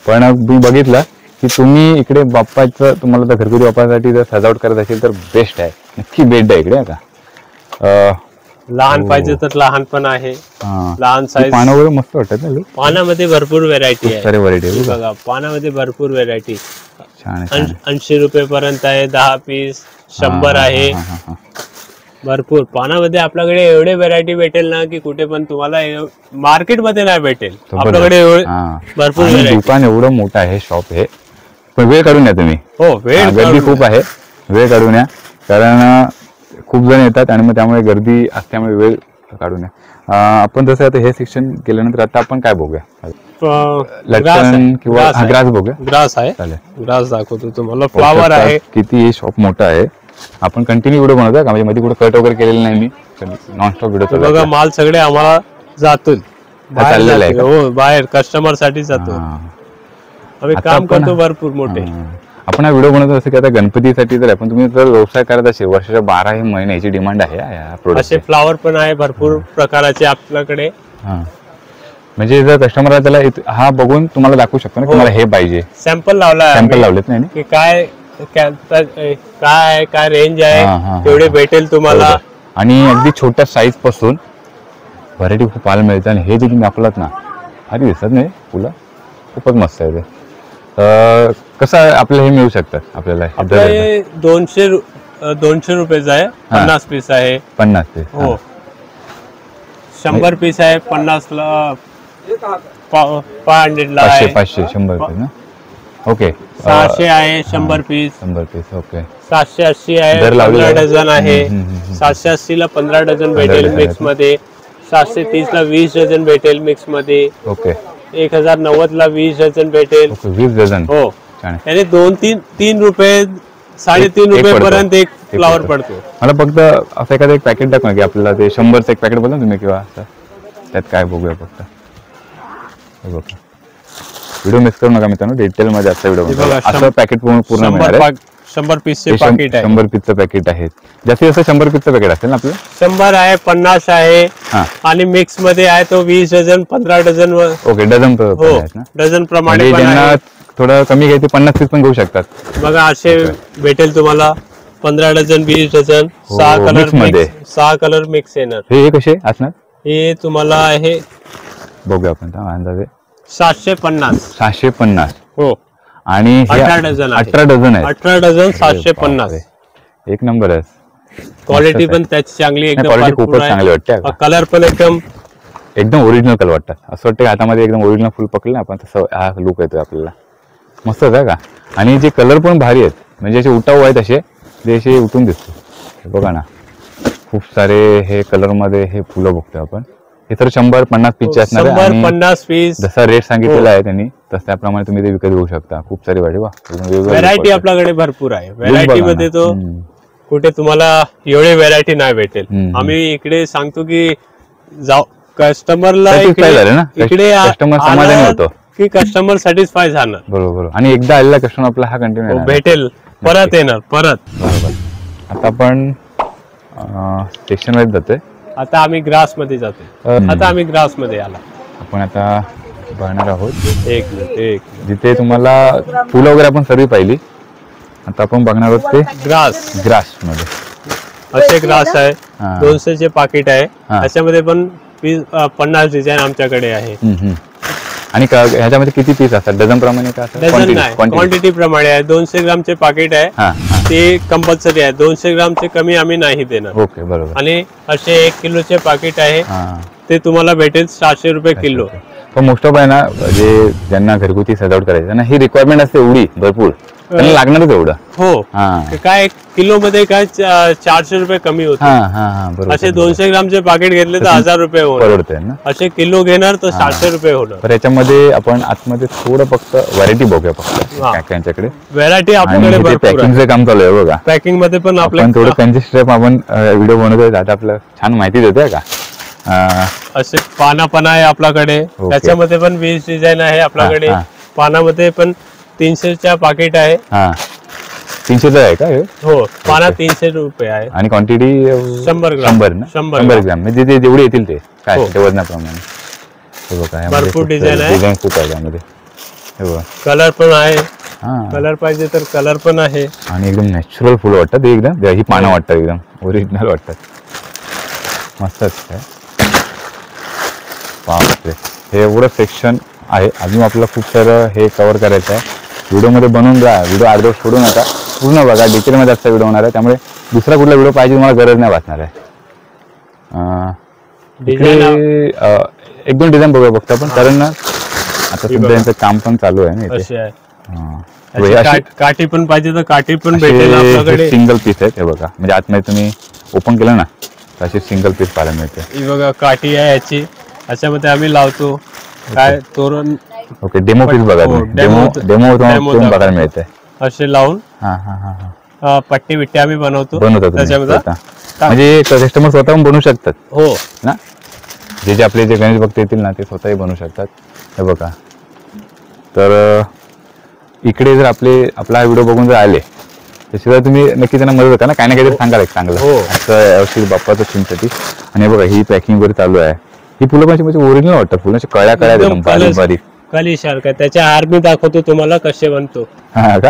पण मी बघितलं की तुम्ही इकडे बाप्पाचं तुम्हाला जर घरगुती वापरासाठी जर सजावट करत असेल तर बेस्ट आहे. नक्की बेस्ट आहे इकडे. आता लहान पाहिजे तर लहान पण आहे. लहान साईज पानं वगैरे मस्त वाटतात ना. पानामध्ये भरपूर व्हेरायटी आहे. सारे व्हरायटी बघा, पानामध्ये भरपूर व्हेरायटी. छान आहे. 80 रुपये पर्यंत आहे. 10 पीस 100 आहे. भरपूर पानामध्ये आपल्याकडे एवढे व्हेरायटी भेटेल ना की कुठे पण तुम्हाला मार्केटमध्ये नाही भेटेल. आपल्याकडे भरपूर दुकान एवढं मोठं आहे, शॉप हे. पण वेळ काढून या तुम्ही. हो, वेळ गर्दी खूप आहे. वेळ काढून या, कारण खूप जण येतात आणि मग त्यामुळे गर्दी असल्यामुळे वेळ काढून या. आपण जसं आता हे सेक्शन केल्यानंतर आता आपण काय बघूया? लटकन किंवा ग्रास बघूया. ग्रास आहे. चालेल, ग्रास दाखवतो तुम्हाला. फ्लॉवर आहे. किती हे शॉप मोठं आहे. आपण कंटिन्यू व्हिडिओ बनवतोय का? म्हणजे मध्ये कुठे कट वगैरे केलेलं नाही मी. नॉनस्टॉप व्हिडिओ बघा, माल सगळे आम्हाला जातो चाललेला आहे. हो, बाहेर कस्टमर साठी जातो. आम्ही काम करतो भरपूर मोठे. आपण हा व्हिडिओ बनवतो असं की आता गणपतीसाठी जर आपण तुम्ही जर व्यवसाय करत असेल, वर्षाच्या 12 महिन्याची डिमांड आहे या प्रोडक्ट. असे फ्लॉवर पण आहे भरपूर प्रकाराचे आपल्याकडे. म्हणजे जर कस्टमरला त्याला हा बघून तुम्हाला दाखवू शकतो ना की मला हे पाहिजे. सॅम्पल लावला, सॅम्पल लावलेत नाही की काय काय रेंज आहे तेवढे भेटेल तुम्हाला. आणि अगदी छोट्या साईज पासून व्हरायटी खूप पाहायला मिळते. आणि हे जे तुम्ही दाखवलात ना, भारी दिसत नाही फुलं, खूपच मस्त आहे ते. कसं आपल्याला हे मिळू शकतात आपल्याला? 200 रुपयेच आहे. 50 पीस आहे. 50 पीस. हो, 100 पीस आहे. 50 ला 500 ला आहे. 500 100 पीस ना. ओके. 600 आहे. 100 पीस. 100 पीस. ओके. 780 आहे. 15 डझन आहे. 780 ला 15 डझन भेटेल मिक्स मध्ये. 730 ला 20 डझन भेटेल मिक्स मध्ये. ओके. 1090 ला 20 डझन भेटेल. 20 डझन. हो, याने 2-3 रुपये 3.5 रुपये पर्यंत एक फ्लॉवर पडतो. मला फक्त असं एखादं एक पॅकेट दाखवा की आपल्याला ते 100चं एक पॅकेट बोला तुम्ही, किंवा असं त्यात काय बघूया फक्त. व्हिडिओ मिस करू नका मित्रांनो, डिटेल मध्ये आजचा व्हिडिओ. असं पॅकेट पूर्ण मिळणार आहे. 100 पीसचे पॅकेट आहे. 100 पीसचं पॅकेट आहे. जास्तीत जास्त 100 पीसचं पॅकेट असेल ना आपलं. 100 आहे, 50 आहे. आणि मिक्स मध्ये आहे तो 20 डझन 15 डझन. Okay, dozen. हो, डझन प्रमाणे. ज्यांना थोडं कमी घ्यायचे 50 पीस पण घेऊ शकतात. बघा, असे भेटेल तुम्हाला 15 डझन 20 डझन. 6 कलर मध्ये 6 कलर मिक्स येणार. हे कसे असणार? हे तुम्हाला आहे, बघूया आपण अंदाजे 750. 750. हो, आणि 18 डझन. 18 डझन आहे. 18 डझन 750. एक नंबर आहे. क्वालिटी पण त्याची चांगली, एकदम खूपच चांगली वाटते. कलर पण एकदम ओरिजिनल कलर वाटतात. असं वाटतं हातामध्ये एकदम ओरिजिनल फुल पकडलं आपण तसं हा लुक येतोय आपल्याला. मस्तच आहे का? आणि जे कलर पण भारी आहेत, म्हणजे असे उठाव आहेत, असे जे असे उठून दिसतो. बघा ना, खूप सारे हे कलर मध्ये हे फुलं बघतोय आपण. हे तर 100-50 पीसचे असणार आहे. 100-50 पीस जसा रेट सांगितलेला आहे त्यांनी तसं त्याप्रमाणे तुम्ही ते विकत घेऊ शकता. खूप सारी वाढी वा व्हरायटी आपल्याकडे भरपूर आहे. व्हरायटी मध्ये तो कुठे तुम्हाला एवढे व्हरायटी नाही भेटेल. आम्ही इकडे सांगतो की जाऊ कस्टमरला इकडे कस्टमर समाधानी होतो की कस्टमर सॅटिस्फाय झालं. बरोबर. आणि एकदा आलेला कस्टमर आपला हा कंटिन्यू भेटेल, परत येणार परत. बरोबर. आता आपण सेक्शन मध्ये जातोय. आता आम्ही ग्रास मध्ये जातोय. आता आम्ही ग्रास मध्ये आला. आपण आता बघणार आहोत एक मिनिट जिथे तुम्हाला फुलं वगैरे आपण सर्व पाहिली. आता आपण बघणार आहोत ते ग्रास मध्ये असे ग्रास आहे. 200 चे पाकिट आहे. त्याच्यामध्ये पण 50 डिझाईन आमच्याकडे आहे. आणि ह्याच्यामध्ये किती पीस असतात? डझन प्रमाणे का? डझन नाही, क्वांटिटी प्रमाणे आहे. 200 ग्रामचे पाकिट आहे ते कंपल्सरी आहे. 200 ग्रामचे कमी आम्ही नाही देणार. ओके बरोबर. आणि असे 1 किलोचे पाकिट आहे ते तुम्हाला भेटेल 700 रुपये किलो. पण मोस्ट ऑफ आहे ना जे ज्यांना घरगुती सजावट करायची ना ही रिक्वायरमेंट असते एवढी भरपूर त्यांना लागणारच एवढं. हो काय किलो मध्ये काय 400 रुपये कमी होते. असे 200 ग्रामचे पाकिट घेतले तर 1000 रुपये परवडते ना. असे किलो घेणार तर 700 रुपये होणार. तर याच्यामध्ये आपण आतमध्ये थोडं फक्त व्हरायटी बघूया फक्त त्यांच्याकडे. व्हरायटी आपल्याकडे पॅकिंगचं काम चालू आहे बघा. पॅकिंग मध्ये पण आपण थोडं त्यांचे स्टेप आपण व्हिडिओ बनवतोय. आता आपल्याला छान माहिती देतोय का. असे पाना आहे आपल्याकडे. त्याच्यामध्ये पण 20 डिझाईन आहे आपल्याकडे. पानामध्ये पण 300च्या पाकिट आहे. 300 आहे का? हो पाना 300 रुपये आहे. आणि क्वांटिटी 100 ग्राम. 100 ग्राम म्हणजे जेवढे येतील ते काय ते वजनाप्रमाणे. भरपूर डिझाईन आहे. डिझाईन खूप आहे त्यामध्ये. कलर पण आहे. कलर पाहिजे तर कलर पण आहे. आणि एकदम नॅचरल फुलं वाटतात एकदम. ही पानं वाटतात एकदम ओरिजिनल वाटतात. मस्तच आहे. बापरे हे एवढं सेक्शन आहे. अजून आपल्याला खूप सारं हे कव्हर करायचं आहे. व्हिडिओमध्ये बनवून जा. व्हिडिओ अर्धवट सोडू नका. पूर्ण बघा. डिटेलमध्ये आजचा व्हिडिओ होणार आहे. त्यामुळे दुसरा कुठला व्हिडिओ पाहिजे तुम्हाला गरज नाही वाटणार आहे. एक दोन डिझाईन बघूया फक्त आपण. कारण ना आता सध्या यांचं काम पण चालू आहे ना. काठी पण पाहिजे तर काठी पण भेटेल आपल्याकडे. सिंगल पीस आहेत हे बघा. म्हणजे आतमध्ये तुम्ही ओपन केलं ना तर अशी सिंगल पीस पाहायला मिळते. ही बघा काठी आहे याची. याच्यामध्ये आम्ही लावतो काय तोरण. ओके डेमो पीस बघा. डेमो बघायला मिळते असे लावून. पट्टी बिट्टी आम्ही बनवतो त्याच्यामध्ये. म्हणजे कस्टमर स्वतःहून बनवू शकतात. हो ना. जे आपले जे गणेश भक्त येतील ना ते स्वतःही बनवू शकतात. हे बघा. तर इकडे जर आपला हा व्हिडिओ बघून जर आले त्याशिवाय तुम्ही नक्की त्यांना मदत होता ना. काही ना काहीतरी सांगाल एक चांगलं असं बाप्पाचं चिमसाठी. आणि बघा ही पॅकिंग वगैरे चालू आहे. ही फुलं म्हणजे ओरिजिनल वाटतात. फुलाची कळ्या बारीक बारीक कली सारखं. त्याच्या हार मी दाखवतो तुम्हाला कसे बनतो.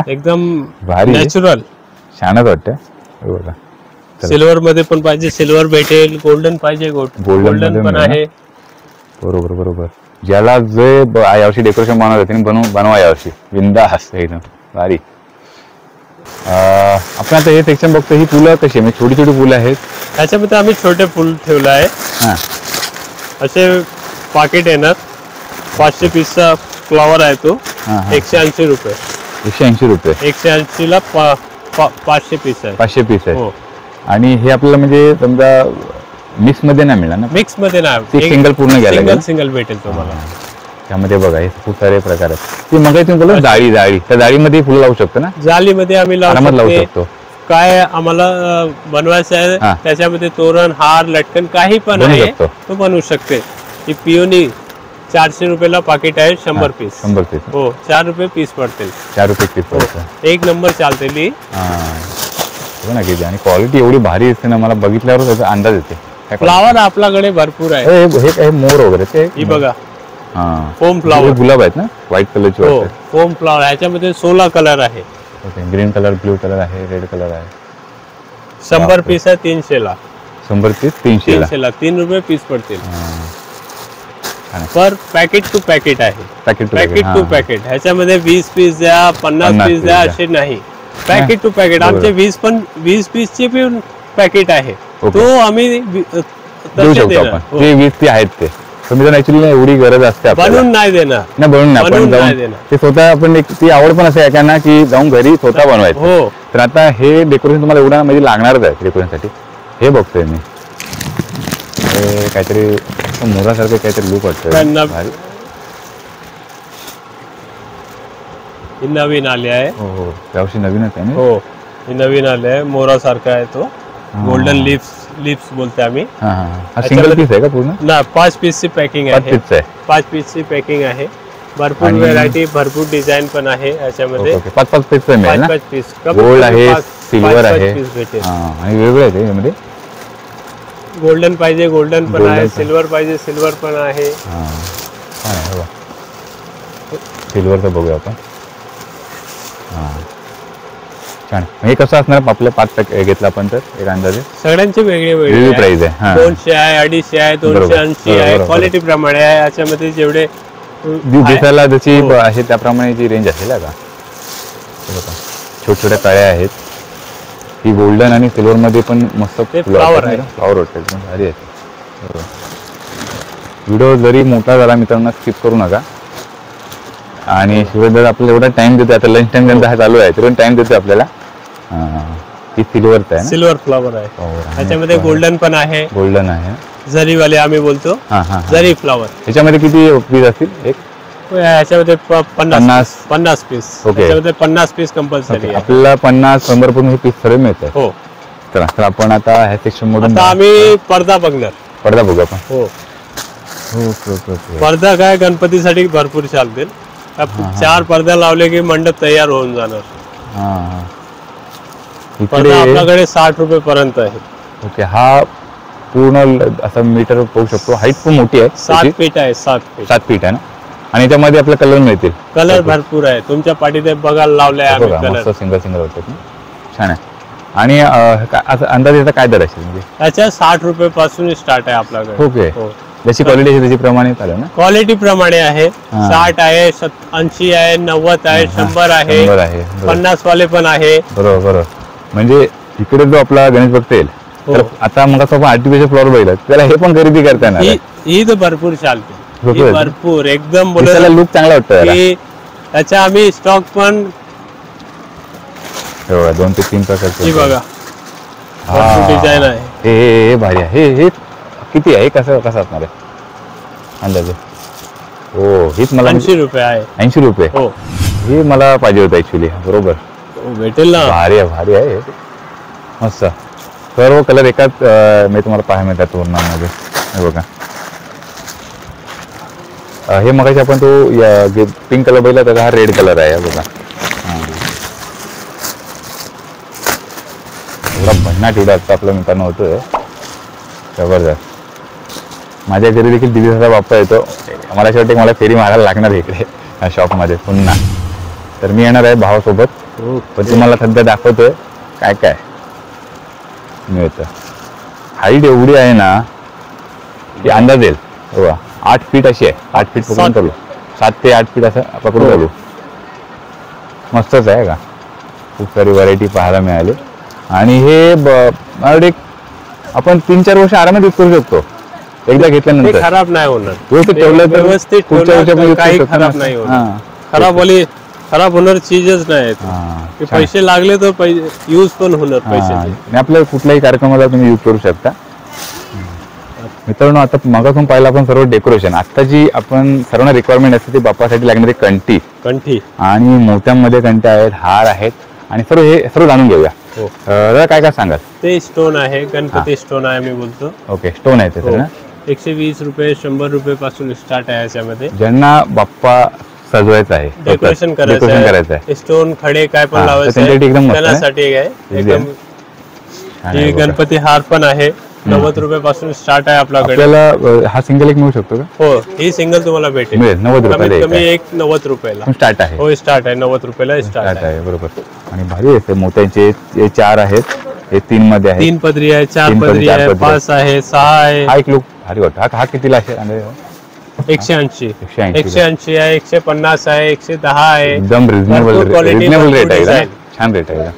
एकदम भारी नॅचरल छानच वाटतं. सिल्वर मध्ये पण पाहिजे सिल्वर भेटेल. गोल्डन पाहिजे गोल्डन पण आहे. बरोबर बरोबर. ज्याला जे यावर्षी डेकोरेशन बनवलं त्यांनी बनवा यावर्षी बिंदास एकदम भारी. आपण आता हे सेक्शन बघतो. ही फुलं कशी म्हणजे छोटी छोटी फुलं आहेत. त्याच्यामध्ये आम्ही छोटे फुल ठेवलं आहे. असे पाकिट येणार. 500 पीसचा फ्लॉवर आहे तो. 180 रुपये. 180 रुपये. 180 ला 500 पीस आहे. 500 पीस आहे. आणि हे आपल्याला म्हणजे समजा मिक्स मध्ये नाही मिळणार ना. मिक्स मध्ये नाही. सिंगल पूर्ण घ्यायला सिंगल भेटेल तुम्हाला. त्यामध्ये बघा हे खूप सारे प्रकार आहेत. ते मग तुम्ही बोला जाळी त्या जाळीमध्ये फुलं लावू शकतो ना. जाळीमध्ये आम्ही लावू शकतो. काय आम्हाला बनवायचं आहे त्याच्यामध्ये तोरण हार लटकन काही पण आहे तो बनवू शकते. ही पिओनी 400 रुपयाला पाकिट आहे. 100 पीस. 100 पीस. हो 4 रुपये पीस पडतील. 4 रुपये पीस पडतं. एक नंबर चालते. ना किती आणि क्वालिटी एवढी भारी असते ना. मला बघितल्यावर त्याचा अंदाज येते. फ्लावर आपल्याकडे भरपूर आहे. हे मोर वगैरे ते ही बघा. फोम फ्लावर गुलाब आहेत ना व्हाईट कलरचे. फोम फ्लावर ह्याच्यामध्ये 16 कलर आहे. ग्रीन कलर ब्ल्यू कलर आहे रेड कलर आहे. 100 पीस आहे 300 ला. 100 पीस 300 ला 3 रुपये पीस पडतील. पर पॅकेट टू पॅकेट आहे. Packet to packet. ह्याच्यामध्ये 20 पीस द्या 50 पीस द्या असे नाही. Packet to packet. आमचे 20 पीसचे पण पॅकेट आहे. तो आम्ही देऊ शकतो आपण. जे 20 ते आहेत ते तुम्ही तर ऍक्च्युअली एवढी गरज असते बनवून नाही देणार. नाही बनवून नाही. आपण जाऊन ते स्वतः आपण ती आवड पण असे आहे ना की जाऊन घरी स्वतः बनवायचं. हो तर आता हे डेकोरेशन तुम्हाला एवढा म्हणजे लागणारच आहे डेकोरेशनसाठी. हे बघतोय मी काहीतरी असं मोरासारखं काहीतरी लुक वाटतं भारी. ही नवीन आली आहे. हो हो त्यावर्षी नवीनच आहे ना. हो ही नवीन आली आहे. मोरासारखा आहे तो. गोल्डन लिप्स बोलते आम्ही. हा सिंगल पीस आहे का पूर्ण. ना 5 पीसची पॅकिंग आहे. 5 पीसची पॅकिंग आहे. भरपूर व्हेरायटी भरपूर डिझाइन पण आहे याच्यामध्ये. 5 पीस मिळेल ना. 5 पीस गोल्ड आहे सिल्वर आहे आणि वेगवेगळे आहे त्याच्यामध्ये. गोल्डन पाहिजे गोल्डन पण आहे. सिल्वर पाहिजे सिल्वर पण आहे. सिल्वरचं बघूया आपण. छान. हे कसं असणार आपल्या 5 पॅक घेतला आपण तर एक अंदाजे. सगळ्यांचे वेगळे प्राइस आहे. 200 आहे 250 आहे 280 आहे. क्वालिटी प्रमाणे आहे. याच्यामध्ये जेवढे दिसायला जशी आहे त्याप्रमाणे रेंज असेल का. छोट्या छोट्या कळ्या आहेत. ही गोल्डन आणि सिल्वर मध्ये पण मस्त फ्लॉवर आहे. फ्लॉवर वाटतं एकदम भारी आहे. व्हिडिओ जरी मोठा झाला मित्रांनो स्किप करू नका. आणि शिवाय आपल्याला एवढा टाइम देतो. आता लंच टाइम त्यांचा हा चालू आहे तरी टाइम देतो आपल्याला. ही सिल्वरचा आहे. सिल्वर फ्लॉवर आहे. याच्यामध्ये गोल्डन पण आहे. गोल्डन आहे. जरीवाले आम्ही बोलतो. जरी फ्लॉवर. याच्यामध्ये किती पीस असतील. एक याच्यामध्ये 50 पीस. याच्यामध्ये 50 पीस कंपल्सरी. आपल्याला 50-100 पण पीस सर्व मिळतात. हो तर आपण आता ह्या सेक्शन मधून आम्ही पडदा बघणार. पडदा बघू आपण. हो पडदा काय गणपतीसाठी भरपूर चालतील. 4 पडदा लावले की मंडप तयार होऊन जाणार. पडदा आपल्याकडे 60 रुपये पर्यंत आहे. ओके हा पूर्ण असं मीटर पाहू शकतो. हाईट पण मोठी आहे. 7 फीट आहे. 7 फीट आहे ना. आणि याच्यामध्ये आपले कलर मिळतील. कलर भरपूर आहे. तुमच्या पाठीत बघायला लावले सिंगल सिंगल होतात. छान आहे. आणि अंदाजे याचा काय दर असेल म्हणजे. याच्या 60 रुपये पासून स्टार्ट आहे आपल्याकडे. ओके जशी क्वालिटी आहे त्याची प्रमाणे चालेल ना. क्वालिटी प्रमाणे आहे. 60 आहे 80 आहे 90 आहे 100 आहे 50 वाले पण आहे. बरोबर. म्हणजे इकडे जो आपला गणेश भक्त येईल तर आता मग आपण आर्टिफिशियल फ्लॉवर बघितलं त्याला हे पण खरेदी करता येणार. ही तर भरपूर चालते. भरपूर एकदम बोलायला लुक चांगला वाटतं. त्याचा आम्ही स्टॉक पण 2 ते 3 प्रकारचे बघा डिझाईन आहे. हे भारी आहे. हे किती आहे कसं असणार आहे अंदाजे. हो हीच मला 80 रुपये आहे. 80 रुपये. हो हे मला पाहिजे होतं ऍक्च्युली. बरोबर भेटेल ना. भारी आहे मस्त. सर्व कलर एकाच मी तुम्हाला पाहायला मिळतात तोरणामध्ये. हे बघा हे मगाशी आपण तो पिंक कलर बघितला त्याचा हा रेड कलर आहे. बघा एवढा भन्नाट एवढा आपलं मित्रांनो होतं जबरदस्त. माझ्या घरी देखील दिवसाचा बाप्पा येतो. मला असं वाटतं मला फेरी मारायला लागणार इकडे ह्या शॉपमध्ये पुन्हा. तर मी येणार आहे भावासोबत. पण तुम्हाला सध्या दाखवतोय काय काय मिळतं. हाईट एवढी आहे ना की अंदाज येईल. बघा 8 फीट अशी आहे. 8 फीट पकडून चालू. 7 ते 8 फीट असं पकडून चालू. मस्तच आहे का. खूप सारी व्हरायटी पाहायला मिळाली. आणि हे मला आपण 3-4 वर्ष आरामात यूज करू शकतो. एकदा घेतल्यानंतर खराब नाही होणार. ठेवलं तर व्यवस्थित काही खराब नाही होणार. खराब होणार चीजच नाही. पैसे लागले तर यूज पण होणार पैसे. आपल्या कुठल्याही कार्यक्रमाला तुम्ही यूज करू शकता. मित्रांनो आता मागासून पाहिलं आपण सर्व डेकोरेशन. आता जी आपण सर्वांना रिक्वायरमेंट असते ती बाप्पासाठी लागणारी कंठी आणि मोत्यांमध्ये कंट्या आहेत हार आहेत आणि सर्व जाणून घेऊया. काय काय सांगाल. ते स्टोन आहे गणपती स्टोन आहे आम्ही बोलतो. ओके स्टोन आहे ते ना. 120 रुपये 100 रुपये पासून स्टार्ट आहे याच्यामध्ये. ज्यांना बाप्पा सजवायचा आहे डेकोरेशन करायचं आहे स्टोन खडे काय पण लावायचं त्यासाठी आहे एकदम. गणपती हार पण आहे 90 रुपये पासून स्टार्ट आहे आपल्याकडे. आपल्याला हा सिंगल एक मिळू शकतो का. हो ही सिंगल तुम्हाला भेटेल 90 रुपये. कमी एक 90 रुपयाला स्टार्ट आहे. हो स्टार्ट आहे 90 रुपयाला स्टार्ट आहे. बरोबर. आणि भारी आहे मोत्यांचे. हे 4 आहेत. हे 3 मध्ये आहे. 3 पदरी आहे 4 पदरी आहे 5 आहे 6 आहे. हा एक लुक भारी वाटतो. हा कितीला आहे. 180 आहे 150 आहे 110 आहे. एकदम रिजनेबल रेट आहे. छान रेट आहे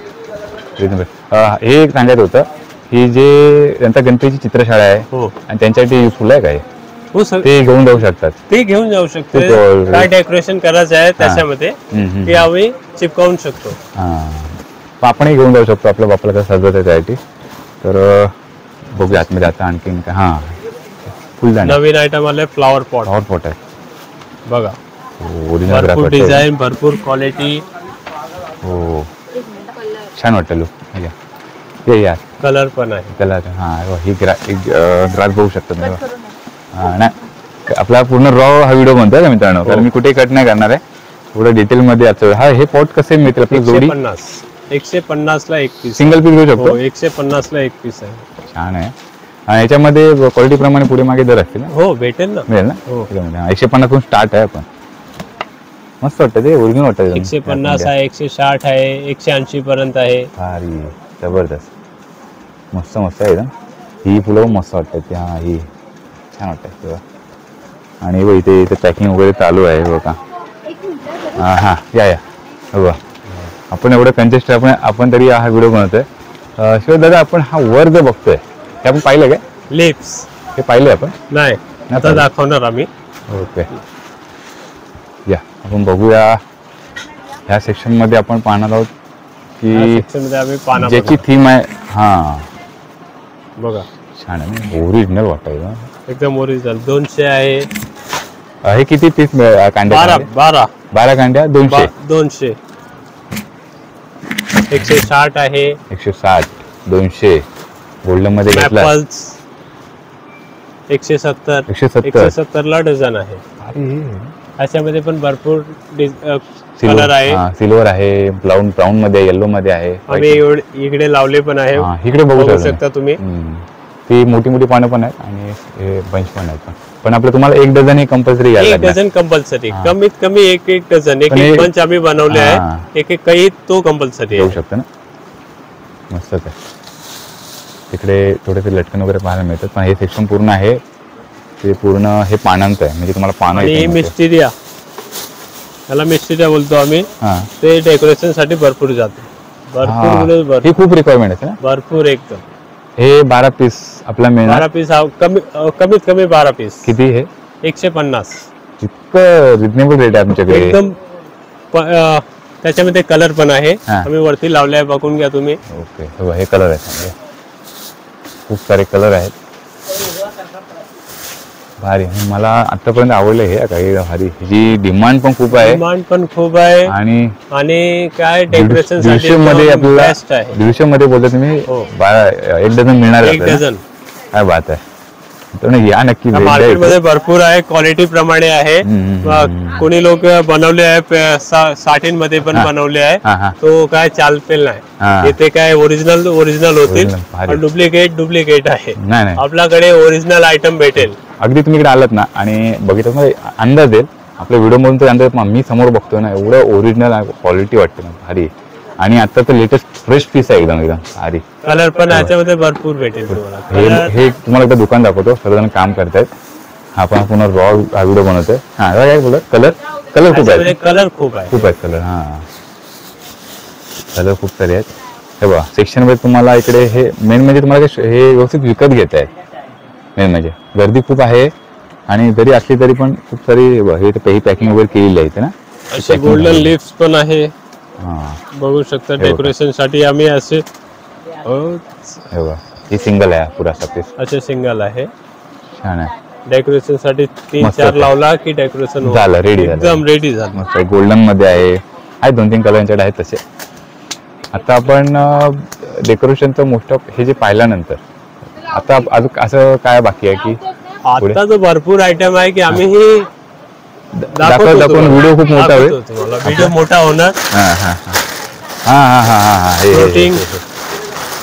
रिजनेबल. हे एक सांगायचं होतं ही जे त्यांचा गणपतीची चित्रशाळा आहे आणि त्यांच्यासाठी युजफुल आहे काय. हो सर ते घेऊन जाऊ शकतात. ते घेऊन जाऊ शकतो. काय डेकोरेशन करायचं आहे त्याच्यामध्ये ते आम्ही चिपकावून शकतो. आपणही घेऊन जाऊ शकतो आपल्या बापाला सजवत आहे त्यासाठी. तर बघूया आतमध्ये आता आणखीन काय. फुलदाणी नवीन आयटम आले फ्लॉवर पॉट फ्लॉवर पॉट आहे बघा. ओरिजिनल भरपूर डिझाईन, भरपूर क्वालिटी. हो छान वाटतं लुक. हे यार कलर पण आहे. कलर हा ही ग्रास बघू शकतो मी. नाही आपला पूर्ण रॉ हा व्हिडिओ बनतोय का मित्रांनो, कारण मी कुठे कट नाही करणार आहे, थोडं डिटेल मध्ये असं. हा हे पॉट कसे मिळतील आपली जोडी? 150 ला एक पीस. सिंगल पीस घेऊ शकतो. 150 ला एक पीस आहे. छान आहे. आणि याच्यामध्ये क्वालिटी प्रमाणे पुढे मागे दर असतील ना? हो भेटेल ना. मिळेल ना. 150 पासून स्टार्ट आहे. आपण मस्त वाटतं ते, ओरिजिनल वाटतं. 150 आहे, 160 आहे, 180 पर्यंत आहे. भारी जबरदस्त मस्त मस्त आहे एकदम. ही फुलं मस्त वाटतात. हा ही छान वाटतं. आणि बघ इथे इथे पॅकिंग वगैरे चालू आहे बघा. हा या बघा. आपण एवढं कंजेस्ट आपण तरी हा व्हिडिओ बनवतोय. शिवाय दादा आपण हा वर जो बघतोय ते आपण पाहिलं काय? लिप्स हे पाहिलंय आपण? नाही, आता दाखवणार आम्ही. ओके या आपण बघूया. ह्या सेक्शन मध्ये आपण पाहणार आहोत की ज्याची थीम आहे. हा बघा छान आहे, ओरिजिनल वाटतं एकदम ओरिजिनल. 200 आहे. हे किती पीस कांड्या? 12 कांड्या 200. 160 आहे. 160 200 गोल्डन मध्ये घेतला. 170 ला डझन आहे. याच्यामध्ये पण भरपूर कलर आहे. सिल्वर आहे, ब्राऊन मध्ये, येलो मध्ये आहे. आम्ही इकडे लावले पण आहे. इकडे बघू शकता तुम्ही. ती मोठी मोठी पानं पण आहेत आणि हे बंच पण आहेत. पण आपलं तुम्हाला 1 डझन हे कंपल्सरी घ्यायला लागणार. 1 डझन कंपल्सरी. कमीत कमी 1 डझन, 1 बंच आम्ही बनवले आहे. एक काही तो कंपल्सरी होऊ शकतो ना. मस्तच आहे. तिकडे थोडेसे लटकन वगैरे पाहायला मिळतात. पण हे सेक्शन पूर्ण आहे ते पूर्ण हे पानांचं आहे. म्हणजे तुम्हाला पानं. आणि मिस्टिरिया, याला मिस्टिरिया बोलतो आम्ही. ते डेकोरेशन साठी भरपूर जाते. भरपूर ही खूप रिक्वायरमेंट आहे ना. भरपूर एकदम. हे 12 पीस आपल्याला मिळणार. 12 पीस कमीत कमी 12 पीस. किती हे? 150. इतकं रिजनेबल रेट आहे आमच्याकडे एकदम. त्याच्यामध्ये कलर पण आहे. आम्ही वरती लावले आहे, बघून घ्या तुम्ही. ओके हे कलर आहे. खूप सारे कलर आहेत. भारी. मला आतापर्यंत आवडलं हे काही. भारी. ह्याची डिमांड पण खूप आहे. आणि काय डेकोरेशन 150 मध्ये आपल्याला 150 मध्ये बोलतो तुम्ही. 1 डझन मिळणार. 1 डझन काय बात आहे. या नक्की. मार्केटमध्ये भरपूर आहे, क्वालिटी प्रमाणे आहे. कोणी लोक बनवले आहे, साठीन मध्ये पण बनवले आहे. तो काय चालपेल नाही. इथे काय ओरिजिनल होतील, डुप्लिकेट आहे. आपल्याकडे ओरिजिनल आयटम भेटेल. अगदी तुम्ही इकडे आलात ना आणि बघितलं अंदाज येईल. आपल्या व्हिडिओ मधून तर अंदाज मी समोर बघतोय ना, एवढं ओरिजिनल क्वालिटी वाटते ना, भारी. आणि आता तर लेटेस्ट फ्रेश पीस आहे एकदम भारी. कलर पण याच्यामध्ये भरपूर भेटेल तुम्हाला. हे तुम्हाला एकदा दुकान दाखवतो. सर्वजण काम करतायत. आपण पुन्हा रॉ हा व्हिडिओ बनवतोय. काय बोलत? कलर खूप आहे. कलर खूप आहे. कलर. कलर खूप सारे आहेत. हे बघा सेक्शन मध्ये तुम्हाला इकडे हे मेन म्हणजे तुम्हाला हे व्यवस्थित विकत घेत आहे. मेन म्हणजे गर्दी खूप आहे. आणि जरी असली तरी पण खूप सारी हे पॅकिंग वगैरे केलेली आहे ना. असे गोल्डन लिप्स पण आहे. बघू शकता डेकोरेशन साठी आम्ही असे. ही सिंगल आहे पुरा पीस. असे सिंगल आहे. छान आहे. डेकोरेशन साठी 3-4 लावला की डेकोरेशन झालं. रेडी एकदम रेडी झालं. गोल्डन मध्ये आहे. 2-3 कलरचे आहेत तसे. आता आपण डेकोरेशनचं मोस्ट ऑफ हे जे पाहिल्यानंतर आता अजून असं काय बाकी आहे की आता तर भरपूर आयटम आहे की आम्ही हे दाखवून व्हिडिओ खूप मोठा होईल. व्हिडिओ मोठा होणार.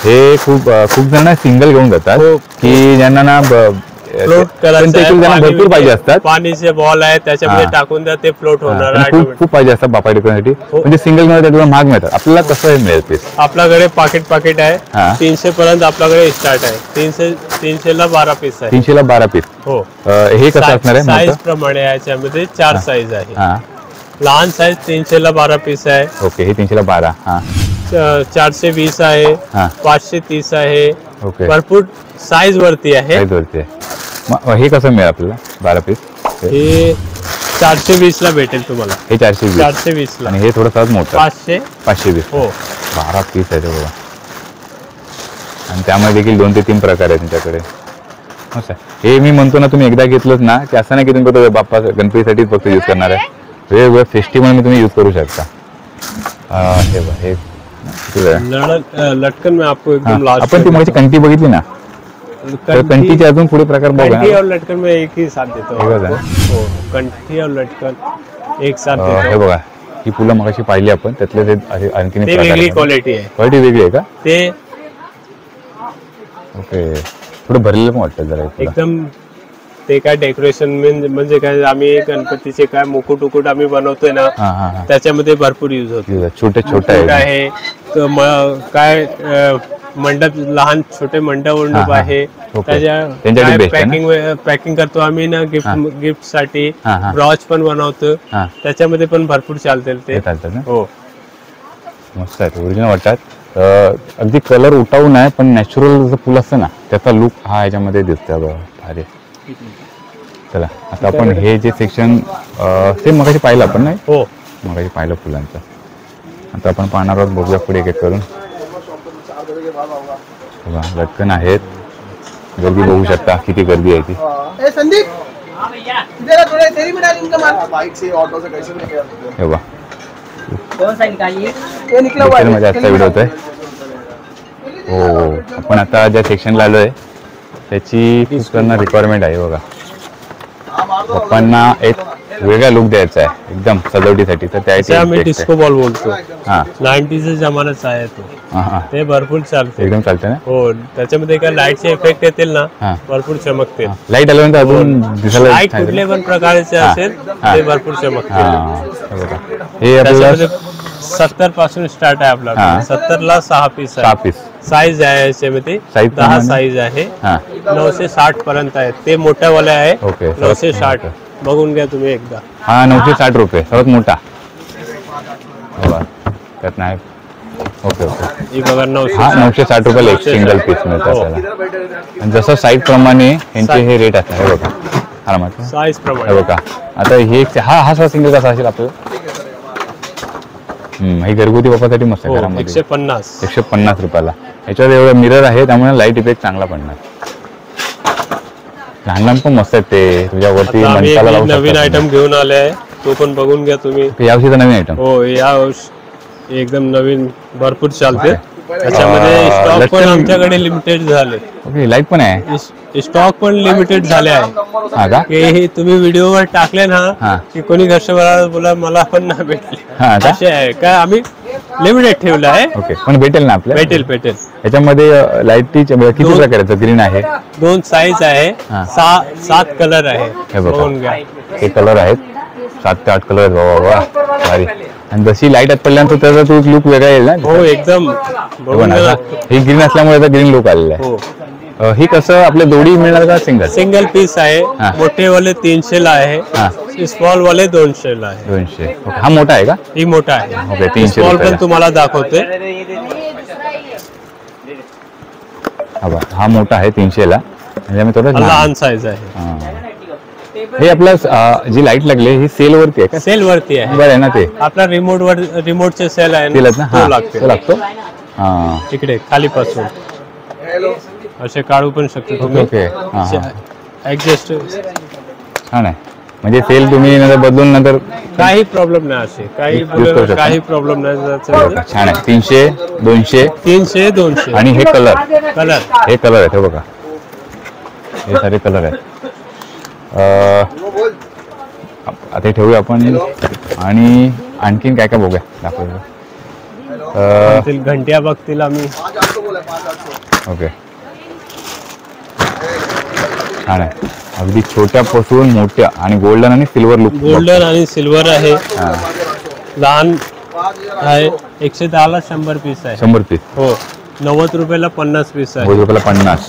हे खूप जण सिंगल घेऊन जातात की ज्यांना ना फ्लोट भरपूर पाहिजे असतात. पाणीचे बॉल आहेत त्याच्यामध्ये टाकून द्या, ते फ्लोट होणार. खूप पाहिजे असतात बापा डेकोरेशनसाठी. म्हणजे सिंगल घेऊन त्याला महाग मिळतात. आपल्याला कसं मिळेल पीस? आपल्याकडे पाकिट आहे. 300 पर्यंत आपल्याकडे स्टार्ट आहे. 300 ला 12 पीस आहे. 300 ला 12 पीस. हो. हे कसं असणार आहे? साईज प्रमाणे याच्यामध्ये 4 साईज आहे. लहान साईज 300 ला 12 पीस आहे. ओके. हे 300 ला 12. 420 आहे. 530 आहे. भरपूर साईज वरती आहे. हे कसं मिळेल आपल्याला 12 पीस? हे 420 ला भेटेल तुम्हाला. हे 420 ला. आणि हे थोडं मोठं 520. हो. 12 पीस आहे ते बघा. आणि त्यामध्ये देखील 2 ते 3 प्रकार आहेत तुमच्याकडे. मस्त आहे. हे मी म्हणतो ना, तुम्ही एकदा घेतलंच ना की असं नाही की तुम्ही फक्त बाप्पा गणपतीसाठीच फक्त यूज करणार आहे, वेगवेगळ्या फेस्टिवल मध्ये तुम्ही यूज करू शकता. हे बघ, हे लटकन में आपको एकदम लास्ट आपण ती मगाची कंठी बघितली ना, तर कंठीचे अजून पुढे प्रकार बघा. कंठी और लटकन में एक ही साथ देतो हो, कंठी और लटकन एक साथ देतो. हे बघा, ही फुलं मगाशी पाहिली आपण, त्यातले ते आणखीन ते वेगळी क्वालिटी आहे. क्वालिटी वेगळी आहे का? ते ओके, थोडं भरलेलं पण वाटतं जरा एकदम. ते काय डेकोरेशन म्हणजे काय, आम्ही गणपतीचे काय मुकुट उकुट आम्ही बनवतोय ना, त्याच्यामध्ये भरपूर युज होतो. छोटे छोटे आहे काय मंडप, लहान छोटे मंडप आहे, पॅकिंग करतो आम्ही ना, गिफ्ट साठी ब्रॉच पण बनवतो, त्याच्यामध्ये पण भरपूर चालते ते. हो, मस्त आहे, ओरिजिनल वाटतात. अगदी कलर उठावून नाही, पण नॅचरल जसं फुल असतं ना, त्याचा लुक हा ह्याच्यामध्ये दिसतो बघा, भारी. चला आता आपण हे जे सेक्शन ते मगाशी पाहिलं आपण, नाही हो मगाशी पाहिलं फुलांचं, आता आपण पाहणार आहोत. बघूया पुढे एक एक करून. बघा, लटकन आहेत, गर्दी बघू शकता, किती गर्दी आहे ती. हे बघा, मध्ये आजचा व्हिडिओ होतोय. हो, आपण आता ज्या सेक्शनला आलोय त्याची करणं रिक्वायरमेंट आहे. बघा, पप्पांना एक वेगळा लुक द्यायचा आहे एकदम सजावटीसाठी, तर त्यासाठी आम्ही डिस्को बॉल बोलतो. 90चा जमानाचा आहे तो, ते भरपूर चालते, एकदम चालते ना. हो, त्याच्यामध्ये काय लाईटचे इफेक्ट येतील ना, भरपूर चमकते. लाईट आल्यानंतर अजून दिसायला लाईट कुठले पण प्रकारचे असेल ते भरपूर चमकते. हे आपल्याला 70 पासून स्टार्ट आहे आपला. 70 ला 6 पीस आहे. साईज आहे याच्यामध्ये 10 साईज आहे. 960 पर्यंत आहे. ते मोठ्यावाले आहे. 960 बघून घ्या तुम्ही एकदा. हा 960 रुपये सर्वात मोठा. त्यात नाही. ओके ओके, ही बघा 960 रुपयाला एक सिंगल पीस मिळतात. आणि जसं साईज प्रमाणे यांचे हे रेट असतात. हे बघा, आरामात साईज प्रमाणे बघा. आता हे हा सिंगल कसा असेल आपल्याला? ही घरगुती बाप्पासाठी मस्त आहे. 150 रुपयाला. याच्यावर एवढं मिरर आहे त्यामुळे लाईट इफेक्ट चांगला पडणार. लहान लहान पण मस्त आहेत ते. तुझ्यावरती नवीन आयटम घेऊन आले आहे, तो पण बघून घ्या तुम्ही. यावर्षीचा नवीन आयटम हो, या एकदम नवीन भरपूर चालते. त्याच्यामध्ये स्टॉक पण आमच्याकडे लिमिटेड झाले. ओके, लाईट पण आहे. स्टॉक पण लिमिटेड झाले आहे. हे तुम्ही व्हिडिओवर टाकले ना की कोणी कस्टमर बोला मला पण ना भेटले, असे आहे काय. आम्ही लिमिटेड ठेवलं आहे. ओके, पण भेटेल ना आपल्याला? भेटेल. याच्यामध्ये लाईटची किती प्रकारचं? ग्रीन आहे, 2 साईज आहे, 7 कलर आहे. हे कलर आहेत 7 ते 8 कलर आहेत. बाबा भारी. आणि जशी लाईट आत पडल्यानंतर त्याचा तो लुक वेगळा येईल ना. हो, एकदम. हे ग्रीन असल्यामुळे त्याचा ग्रीन लुक आलेला आहे. ही कसं आपल्या जोडी मिळणार का? सिंगल पीस आहे. मोठे वाले 300 ला आहे, स्मॉल वाले 200 ला आहे. 200. हा मोठा आहे का? ही मोठा आहे. ओके, 300 स्मॉल पण तुम्हाला दाखवते. हा मोठा आहे 300 ला. म्हणजे मी थोडं लहान साईज आहे. हे आपलं जी लाईट लागली ही सेल वरती आहे का? सेल वरती आहे. बरं आहे ना. ते आपला रिमोटचे सेल आहे ना, लागतो. इकडे खाली पासून असे काढू पण शकतो तुम्ही. ओके, ऍडजस्ट छान आहे. म्हणजे सेल तुम्ही नंतर बदलून नंतर काही प्रॉब्लेम नाही. असे काही प्रॉब्लेम नाही. छान आहे. 300, 200 आणि हे कलर हे कलर आहेत. हे बघा, हे सारे कलर आहेत. आता ठेवूया आपण. आणि आणखीन काय काय बघूया, दाखवूया. घंट्या बघतील आम्ही. ओके, छान आहे. अगदी छोट्यापासून मोठ्या आणि गोल्डन आणि सिल्वर लुक. गोल्डन आणि सिल्वर आहे. लहान आहे. 110 ला 100 पीस आहे. 100 पीस. हो, 90 रुपयाला 50 पीस आहे. 90 रुपयाला 50.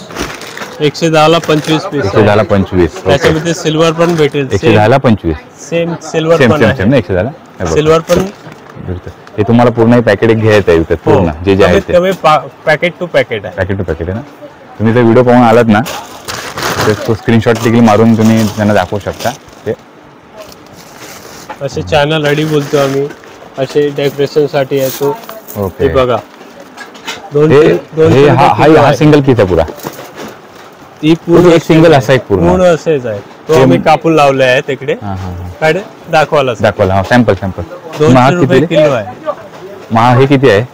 110 ला 25 पीस. 110 ला 25. त्याच्यामध्ये सिल्वर पण भेटेल. 110 ला 25. सेम सिल्वर पण आहे. 110 ला सिल्वर पण. हे तुम्हाला पूर्ण पॅकेट एक घ्यायचं आहे विकत पूर्ण जे जे आहे ते. पॅकेट टू पॅकेट आहे. पॅकेट टू पॅकेट आहे ना. तुम्ही जर व्हिडिओ पाहून आलात ना तर तो स्क्रीनशॉट देखील मारून तुम्ही त्यांना दाखवू शकता. ते असे चॅनल रेडी बोलतो आम्ही. असे डेकोरेशन साठी येतो. ओके, बघा. हा सिंगल पीस आहे पुरा. ही पूर्ण एक सिंगल असा एक पूर्ण पूर्ण असेच आहे. तो आम्ही कापून लावले आहे तिकडे. काय दाखवायला सॅम्पल 200 रुपये किलो आहे. हे किती आहे?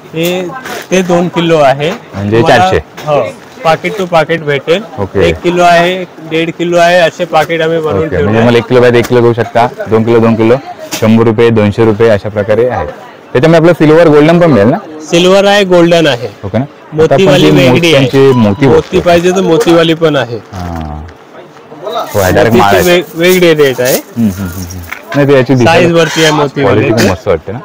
ते 2 किलो आहे म्हणजे 400. हो, पाकिट टू पाकिट भेटेल. ओके. 1 किलो आहे, 1.5 किलो आहे, असे पाकिट आम्ही बनवून म्हणजे ठेवले. मला 1 किलो पाहिजे 1 किलो घेऊ शकता, 2 किलो 2 किलो, 100 रुपये 200 रुपये अशा प्रकारे आहे. त्याच्यामध्ये आपलं सिल्वर गोल्डन पण मिळेल ना? सिल्वर आहे, गोल्डन आहे. ओके ना. मोतीवाली वेगळी आहे. मोती पाहिजे तर मोतीवाली पण आहे. डायरेक्ट माळ आहे. वेगळी रेट आहे. नाही ते याची साईज वरती आहे मोतीवाली. मस्त वाटते ना.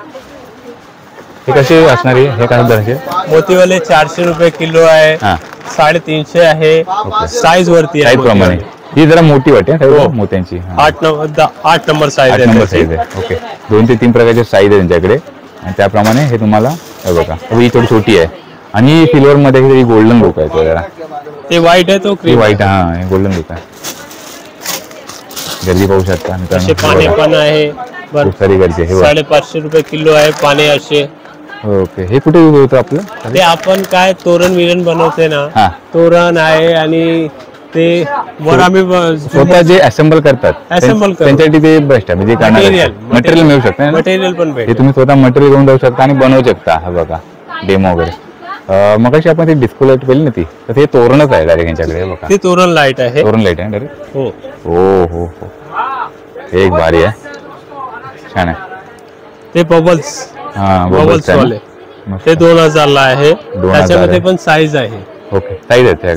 हे कसे असणार आहे? हे काय दर आहे? मोतीवाले 400 रुपये किलो आहे. 350 आहे. साईज वरती आहे. साईज प्रमाणे ही जरा मोठी वाटते मोत्यांची. 8 नंबर साईज आहे. 8 नंबर साईज आहे. ओके. 2 ते 3 प्रकारचे साईज आहे त्यांच्याकडे आणि त्याप्रमाणे हे तुम्हाला बघा. ही थोडी छोटी आहे आणि सिल्वर मध्ये गोल्डन लुक आहे. जरा ते व्हाईट आहे, तो क्रीम व्हाईट. हे गोल्डन लुक आहे. गर्दी पाहू शकता. पाणी पण आहे. खूप सारी गर्दी आहे. 550 रुपये किलो आहे पाणी असे. ओके. हे कुठे यूज होतं आपलं? ते आपण काय तोरण विरण बनवते ना, तोरण आहे आणि ते वर आम्ही स्वतः जे असेंबल करतात त्यांच्यासाठी ते बेस्ट आहे. म्हणजे मटेरियल मिळू शकतं. मटेरियल पण भेटेल. हे तुम्ही स्वतः मटेरियल घेऊन जाऊ शकता आणि बनवू शकता. हा बघा डेमो वगैरे. मग अशी आपण ती डिस्को लाईट पाहिली ना ती, तर ते तोरणच आहे डायरेक्ट यांच्याकडे. बघा ती तोरण लाईट आहे. तोरण लाईट आहे डायरेक्ट. हो हो. एक भारी आहे. छान आहे. ते बबल्स वाले ते 2000 ला आहे. त्याच्यामध्ये पण साईज आहे. ओके.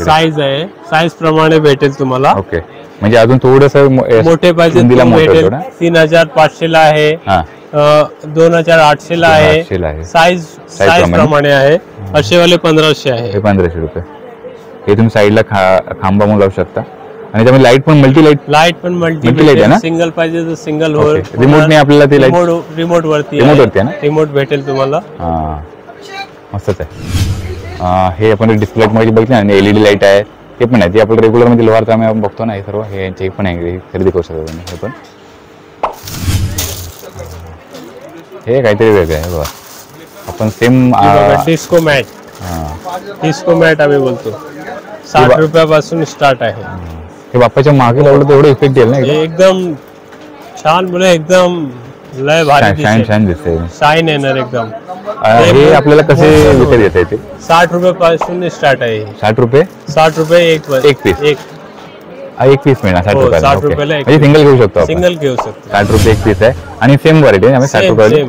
साईज आहे. साईज प्रमाणे भेटेल तुम्हाला. ओके. म्हणजे अजून थोडस मोठे पाहिजे भेटेल. 3500 ला आहे. 2800 ला आहे. साईज प्रमाणे आहे. असे वाले 1500 आहे. 1500 रुपये. हे तुम्ही साईडला खांबा म्हणून लावू शकता आणि त्यामध्ये लाईट पण मल्टी लाईट आहे ना. सिंगल पाहिजे तर सिंगल होईल. रिमोटने आपल्याला ते लाईट रिमोट वरती आहे ना. रिमोट भेटेल तुम्हाला. मस्तच आहे. हे आपण डिस्प्ले मध्ये बघितलं आणि एलईडी लाईट आहे. ते पण आहे. ते आपलं रेग्युलर मध्ये लोहार आम्ही बघतो ना. हे सर्व हे यांचे पण आहे. खरेदी करू शकतो तुम्ही. हे पण हे काहीतरी वेगळं आहे. बघा आपण सेम डिस्को मॅट आम्ही बोलतो. 60 रुपयापासून स्टार्ट आहे. हे बाप्पाच्या मागे लावलं तर एवढं इफेक्ट येईल ना. एकदम छान बोले. एकदम लय भारी शाईन दिसते. शाईन येणार एकदम. हे आपल्याला कसे विकत येता येते? 60 रुपयापासून स्टार्ट आहे. 60 रुपये. 60 रुपये एक पीस. एक पीस मिळणार 60 रुपये. 60 रुपयाला म्हणजे सिंगल घेऊ शकतो. सिंगल घेऊ शकतो. 60 रुपये एक पीस आहे आणि सेम व्हरायटी आहे. 60 रुपये. हे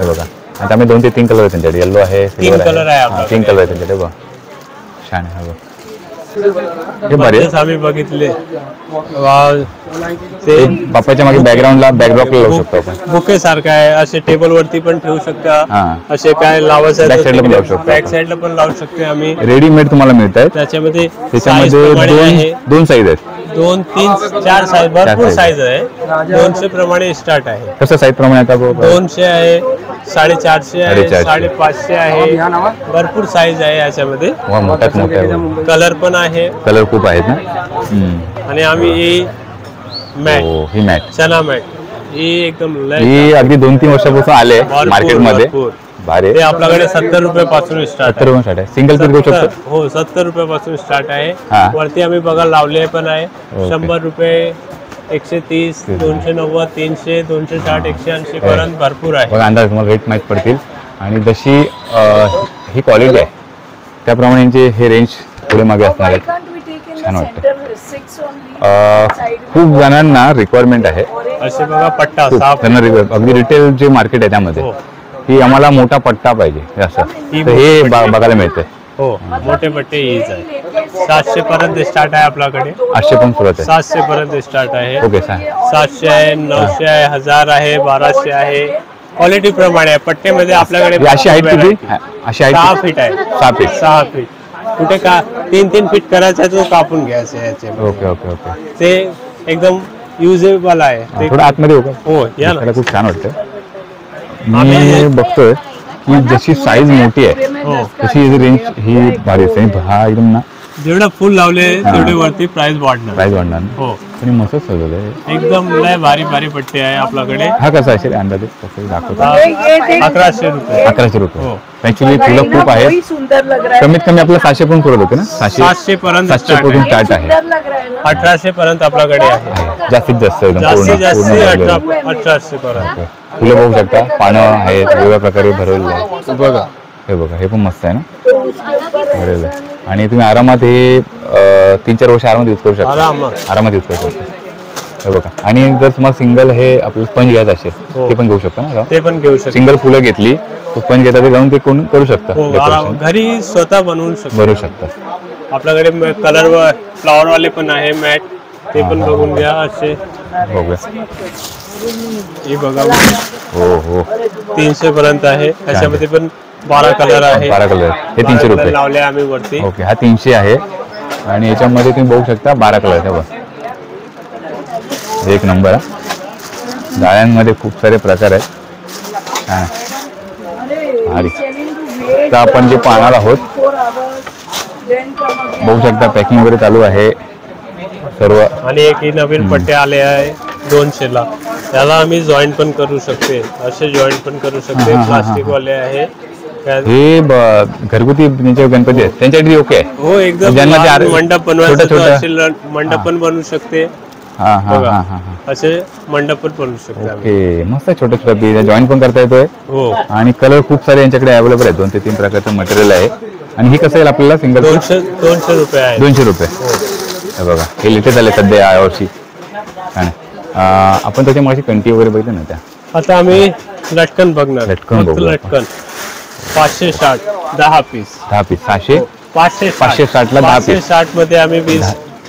बघा आता आम्ही 2 ते 3 कलर आहेत त्यांच्याकडे. येलो आहे, सिल्वर आहे. 3 कलर आहेत त्यांच्याकडे. बघा छान आहे. हे बरे आम्ही बघितले. ते बाप्पाच्या मागे बॅकग्राऊंडला बॅकड्रॉपला लावू शकतो आपण. बुके सारखं आहे. असे टेबल वरती पण ठेवू शकता. असे काय लावायचं बॅक साईडला पण लावू शकतो. बॅक साईडला पण लावू शकतो आम्ही. रेडीमेड तुम्हाला मिळत आहेत. त्याच्यामध्ये 2 साईज आहेत. 2, 3, 4 साईज भरपूर साईज आहे. 200 प्रमाणे स्टार्ट आहे. कसं साईज प्रमाणे आता 200 आहे, 450 आहे, 550 आहे. भरपूर साईज आहे याच्यामध्ये. मोठ्यात मोठ्या कलर पण आहे. कलर खूप आहेत ना. आणि आम्ही ही मॅट चना मॅट ही एकदम ही अगदी 2-3 वर्षापासून आले मार्केटमध्ये. ते आपल्याकडे 70 रुपयापासून स्टार्ट आहे. सिंगल पीस घेऊ शकतो. हो 70 रुपयापासून स्टार्ट आहे. वरती आम्ही बघा लावले पण आहे. 100 रुपये, 130, 290, 300, 260, 180 पर्यंत भरपूर आहे. बघा अंदाज तुम्हाला रेट माहीत पडतील आणि जशी ही क्वालिटी आहे त्याप्रमाणे यांचे हे रेंज पुढे मागे असणार आहेत. छान वाटतं. खूप जणांना रिक्वायरमेंट आहे असे बघा पट्टा अगदी रिटेल जे मार्केट आहे त्यामध्ये की आम्हाला मोठा पट्टा पाहिजे जास्त. हे बघायला मिळते. हो मोठे पट्टे हीच आहे. 700 पर्यंत स्टार्ट आहे आपल्याकडे. 800 पण सुरुवात आहे. 700 पर्यंत स्टार्ट आहे. ओके. 700 आहे, 900 आहे, 1000 आहे, 1200 आहे. क्वालिटी प्रमाणे आहे. पट्टेमध्ये आपल्याकडे अशी हाईट किती? अशी हाईट 6 फीट आहे. 6 फीट. कुठे का 3-3 फीट करायचं आहे तो कापून घ्यायचं आहे याचे. ओके. ते एकदम युजेबल आहे. थोडं आतमध्ये हो या ना. खूप छान वाटतं. मी बघतोय की जशी साईज मोठी आहे तशी रेंज ही भारी आहे. हा एकदम ना जेवढं फुल लावले तेवढे वरती प्राइस वाढणार. प्राइस वाढणार ना? हो आणि मस्त सजवलंय एकदम लय भारी भारी पट्टी आहे आपल्याकडे. हा कसा असेल अंदाजे कसं दाखवतो? 1100 रुपये. 1100 रुपये. हो. ऍक्च्युली फुलं खूप आहेत. वही सुंदर लग रहा है. कमीत कमी आपलं 600 पण पुरत होते ना? 700 पर्यंत 700 पासून स्टार्ट आहे. सुंदर लग रहा है ना. 1800 पर्यंत आपल्याकडे आहे. जास्तीत जास्त एकदम जास्तीत जास्त भरलेलं. 1800 पर्यंत. फुलं बघू शकता, पानं आहेत वेगवेगळ्या प्रकारे भरलेले आहेत. बघा हे बघा, हे पण मस्त आहे ना भरलेलं आहे. आणि तुम्ही आरामात हे 3-4 वर्ष आरामात यूज करू शकता. आरामात यूज करू शकता. हे बघा. आणि जर तुम्हाला सिंगल हे आपलं स्पंज घ्यायचं असेल ते पण घेऊ शकता ना. ते पण घेऊ शकतो. सिंगल फुलं घेतली स्पंज घेता ते जाऊन ते कोण करू शकता. हो, घरी स्वतः बनवू शकता. आपल्याकडे कलर व फ्लॉवर वाले पण आहे मॅट, ते पण बघून घ्या. असे हे बघा. हो 300 पर्यंत आहे. त्याच्यामध्ये पण 12 कलर आहे. 12 कलर. हे 300 रुपये लावले आम्ही वरती. ओके. हा 300 आहे. आणि याच्यामध्ये तुम्ही बघू शकता 12 कलर आहे. बघा एक नंबर. जाळ्यांमध्ये खूप सारे प्रकार आहेत. आता आपण जे पाहणार आहोत बघू शकता पॅकिंग वगैरे चालू आहे सर्व. आणि एक ही नवीन पट्टे आले आहे 200 ला. त्याला आम्ही जॉईंट पण करू शकते. असे जॉईंट पण करू शकते. प्लास्टिक वाले आहे. हे घरगुती ज्यांचे गणपती आहेत त्यांच्यासाठी ओके आहे. हो एकदम. मंडप बनवायचं मंडप पण बनवू शकते. असे मंडप पण बनवू शकते. ओके. मस्त छोटे छोटे जॉईंट पण करता येतोय. हो. आणि कलर खूप सारे यांच्याकडे अवेलेबल आहेत. 2 ते 3 प्रकारचं मटेरियल आहे. आणि ही कसं येईल आपल्याला सिंगल? 200 रुपये आहे. 200 रुपये. हे बघा, हे लेटेस्ट आले सध्या यावर्षी. आपण त्याच्या मागे कंटी वगैरे बघितलं ना त्या. आता आम्ही लटकन बघणार. लटकन बघू. लटकन 560 10 पीस. 10 पीस 600. 560 ला 10 पीस. 560 मध्ये आम्ही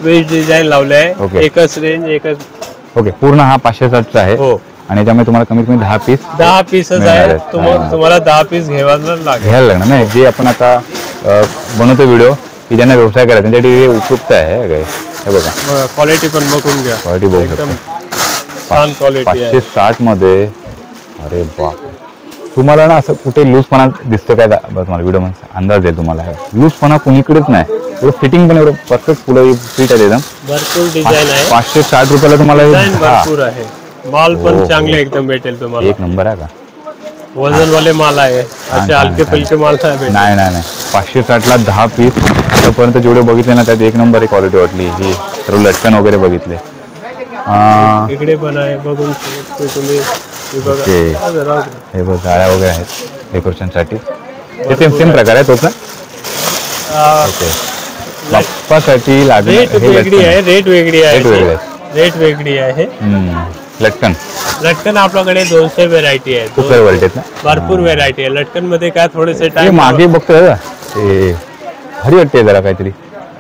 20 डिझाईन लावले आहे. एकच रेंज एकच. ओके. पूर्ण हा 560 आहे. हो. आणि त्यामुळे तुम्हाला कमीत कमी 10 पीसच आहे. तुम्हाला 10 पीस घ्यायला लागणार नाही. जे आपण आता बनवतो व्हिडिओ की ज्यांना व्यवसाय करायचा त्यांच्यासाठी उपयुक्त आहे. हे बघा क्वालिटी पण बघून घ्या. क्वालिटी बघू शकता. छान क्वालिटी आहे. 560 मध्ये. अरे बाप. तुम्हाला ना असं कुठे लूजपणा दिसतं काय? तुम्हाला व्हिडिओ मध्ये अंदाज येईल तुम्हाला. लूजपणा कुणीकडेच नाही. एवढं फिटिंग पण एवढं परफेक्ट फुलं फिट आहे एकदम. भरपूर डिझाईन आहे. 560 रुपयाला तुम्हाला भरपूर आहे. माल पण चांगले एकदम भेटेल तुम्हाला. एक नंबर आहे का? वजन वाले माल आहे. असे हलके फुलके माल नाही. 560 ला 10 पीस. आतापर्यंत जेवढे बघितले ना त्यात एक नंबर क्वालिटी वाटली. ही सर्व लटकन वगैरे बघितले. इकडे पण आहे बघून तुम्ही. हे बघ गाड्या वगैरे आहेत डेकोरेशनसाठी. सेम प्रकार आहे तोच ना? ओके. बाप्पासाठी रेट वेगळी आहे. रेट वेगळी आहे. लटकन आपल्याकडे 200 व्हेरायटी आहे. खूप व्हेरायटी आहेत ना? भरपूर व्हेरायटी आहे. लटकन मध्ये काय थोडेसे मागे बघतोय भारी वाटते जरा काहीतरी.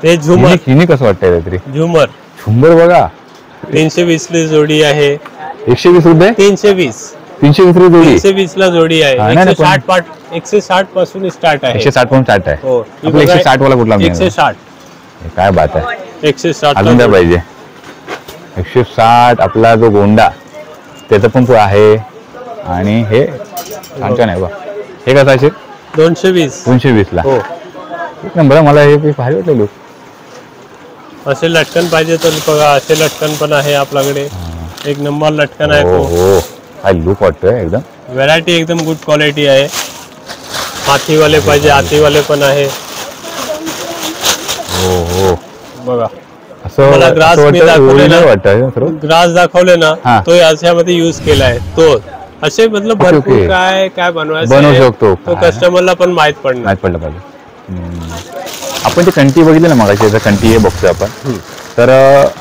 ते झुमर. हिने कसं वाटतंय काहीतरी. झुमर बघा 320 ला जोडी आहे. 120 रुपये. 320 रुपये जोडी. 120 ला जोडी आहे. 160 पासून स्टार्ट आहे. 160 पासून स्टार्ट आहे. हो. 160 वाला कुठला? 160. काय बात आहे. 160 अजून काय पाहिजे? 160. आपला जो गोंडा त्याचं पण आहे. आणि हे छान आहे बघ. हे कसं असेल? 220 ला. हो. एक नंबर. मला हे भारी वाटलं लुक. असे लटकन पाहिजे तर बघा असे लटकन पण आहे आपल्याकडे. एक नंबर लटकन आहे तो. हो. काय लुक वाटतोय एकदम. व्हरायटी एकदम गुड क्वालिटी आहे. हातीवाले पाहिजे हातीवाले पण आहे. हो बघा. मला ग्रास ग्रास दाखवले ना तो याच्यामध्ये युज केलाय तो. असे मतलब भरपूर काय बनवू शकतो तो कस्टमरला पण माहित पडलं पाहिजे. आपण ते कंटी बघितली ना मगाशी कंटी हे बघतोय आपण. तर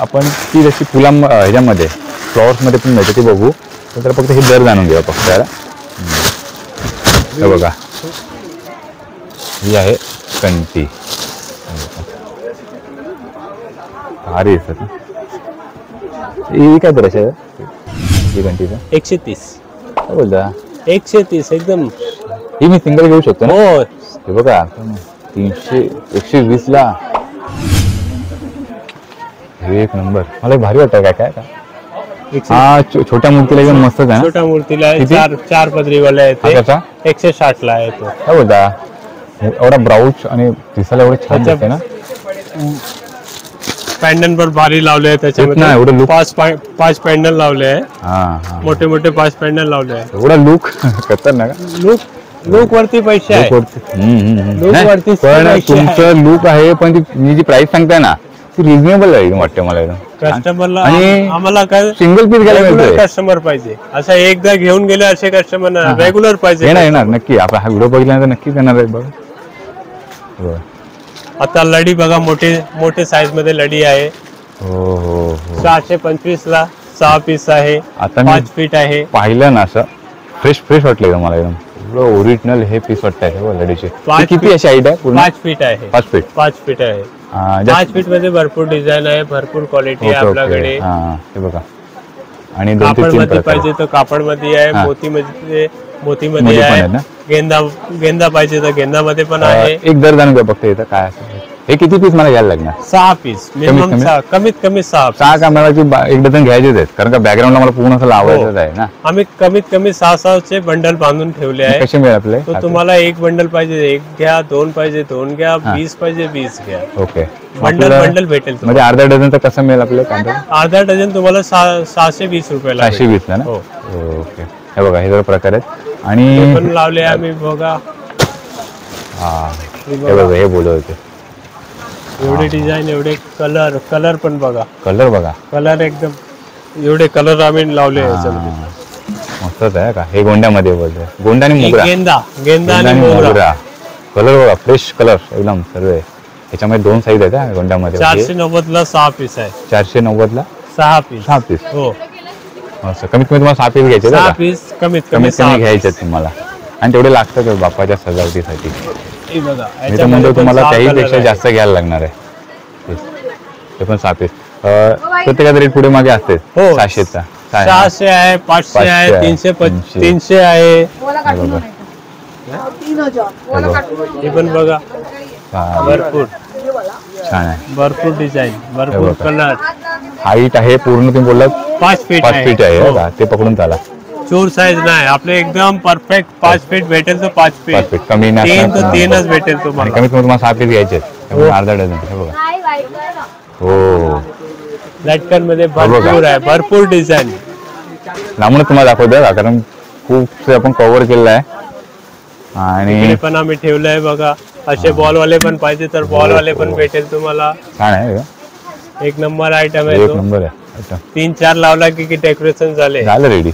आपण ती जशी फुला ह्याच्यामध्ये फ्लॉवर्स मध्ये पण मिळते ती बघू. तर फक्त हे दर जाणून घेऊया फक्त त्याला. हे बघा ही आहे कंटी. भारी दिसत. ही काय दर आहे कंटीचा? 130. काय बोलता? 130 एकदम. ही मी सिंगल घेऊ शकतो ना? हो. हे बघा 120 ला. एक नंबर. मला भारी वाटतं काय हा छोट्या मूर्तीला एकदम मस्तच आहे. छोट्या मूर्तीला 4 पदरी वाला आहे ते. 160 ला आहे तो. काय बोलता? एवढा ब्राऊच आणि दिसायला एवढे छान दिसते ना. पॅन्डल पण भारी लावले आहे तेच ना, एवढं look. त्याच्यामध्ये पाच पॅन्डल लावले आहे, हा मोठे मोठे 5 पॅन्डल लावले आहे. एवढा लुक खतरनाक लुक वरती पैसे आहे. Look वरती पण पैसे आहे. तुमचं लुक आहे, पण मी जी प्राइस सांगताय ना ती रिझनेबल आहे वाटते मला एकदम. कस्टमरला आणि आम्हाला काय सिंगल पीस घ्यायला मिळतोय. कस्टमर पाहिजे, असं एकदा घेऊन गेले असे कस्टमर रेग्युलर पाहिजे. येणार नक्की. आपण हा व्हिडिओ बघितल्यानंतर नक्कीच येणार आहे बघ. आता लढी बघा, मोठे साईज मध्ये लढी आहे. हो 625 ला 6 पीस आहे. आता मी 5 फीट आहे. पाहिलं ना असं फ्रेश वाटलं एकदम मला. एकदम ओरिजिनल हे पीस वाटतंय लढीचे. किती अशी हाईट आहे पूर्ण? 5 फीट आहे. 5 फीट 5 फीट आहे. 5 फीट मध्ये भरपूर डिझाईन आहे, भरपूर क्वालिटी आहे आपल्याकडे. हे बघा. आणि 2 ते 3 कापड मध्ये प्रकार पाहिजे तर कापड मध्ये आहे, मोती मध्ये पण आहे, आहेत ना? गेंदा पाहिजे तर गेंदा मध्ये पण आहे. एक दर जाणून घ्या फक्त इथं काय असेल. हे किती पीस मला घ्यायला लागणार? 6 पीस मिनिमम, कमीत कमी 6. 6 का मला 1 डझन घ्यायचेच आहेत, कारण का बॅकग्राऊंडला मला पूर्ण असं लावायचं आहे ना. आम्ही कमीत कमी 6 चे बंडल बांधून ठेवले आहे. कसे मिळेल आपले? तो तुम्हाला 1 बंडल पाहिजे 1 घ्या, 2 पाहिजे 2 घ्या, 20 पाहिजे 20 घ्या. ओके. बंडल भेटेल म्हणजे अर्धा डझनचं कसं मिळेल आपल्याला? अर्धा डझन तुम्हाला 620 रुपयाला. 620 ना? हो. ओके. हे बघा, हे जर प्रकार आहेत. आणि पण लावले आम्ही बघा. हे बघा, हे बोलत होते एवढे डिझाईन, एवढे कलर पण बघा. कलर एकदम एवढे कलर आम्ही लावले याच्यामध्ये. मस्तच आहे का? हे गोंड्यामध्ये बोलतोय. गोंडा आणि मोगरा. गेंदा आणि मोगरा. कलर बघा, फ्रेश कलर एकदम सर्व आहे. याच्यामध्ये 2 साईज आहेत गोंड्यामध्ये. 490 ला 6 पीस आहे. 490 ला 6 पीस. 6 पीस. हो. असं कमीत कमी तुम्हाला 6 पीस घ्यायचे. 6 पीस कमीत कमी घ्यायचे तुम्हाला. आणि तेवढे लागतात बाप्पाच्या सजावटीसाठी. हे बघा, मी तर म्हणतो तुम्हाला त्याहीपेक्षा जास्त घ्यायला लागणार आहे. ते पण 6 पीस. प्रत्येकाचा रेट पुढे मागे असते. 600चा 600 आहे, 500 आहे, 300 आहे. हे पण बघा, भरपूर छान आहे. भरपूर डिझाईन, भरपूर कलर. हाईट आहे पूर्ण तुम्ही बोललात 5 फीट 5 फीट आहे बघा. ते पकडून चाला. चोर साईज नाही आपले, एकदम परफेक्ट 5 फीट भेटेल तर 5 फीट. कमी नाही. 3च भेटेल तुम्हाला. कमीत कमी तुम्हाला 6 पीस घ्यायचे. अर्धा डझन. हे बघा. हो. लटकन मध्ये भरपूर आहे, भरपूर डिझाईन. लांबूनच तुम्हाला दाखवतो का, कारण खूप आपण कव्हर केलेलं आहे. आणि पण आम्ही ठेवलंय बघा. असे बॉल वाले पण पाहिजे तर बॉल वाले पण भेटेल तुम्हाला. छान आहे. एक नंबर आयटम आहे. 1 नंबर आहे. 3-4 लावला की डेकोरेशन झालं रेडी.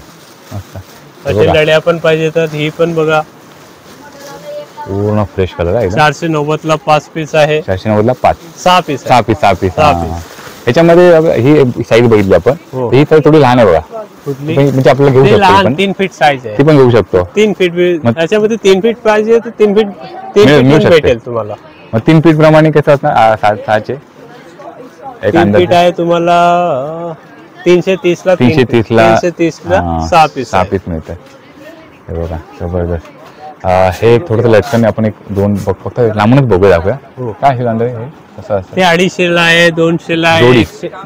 असे लढ्या पण पाहिजे तर ही पण बघा. पूर्ण फ्रेश कलर आहे. 490 ला 5 पीस आहे. 490 ला 6 पीस. 6 पीस. ह्याच्यामध्ये ही साईज बघितली आपण. ही साईज थोडी लहान आहे बघा. म्हणजे आपल्याला घेऊ शकतो. 3 फीट साईज आहे. ती पण घेऊ शकतो. 3 फीट. त्याच्यामध्ये 3 फीट पाहिजे तर 3 फीट भेटेल तुम्हाला. मग 3 फीट प्रमाणे कसं असणार? 6चे 3 फीट आहे तुम्हाला 330 ला 330 ला 6 पीस मिळतं. हे बघा, जबरदस्त. हे थोडंसं लटकन आपण 1-2 फक्त लांबूनच बघूया दाखवूया. काय हे कांदे हे कसं असतं? ते 250 ला आहे, 200 ला आहे.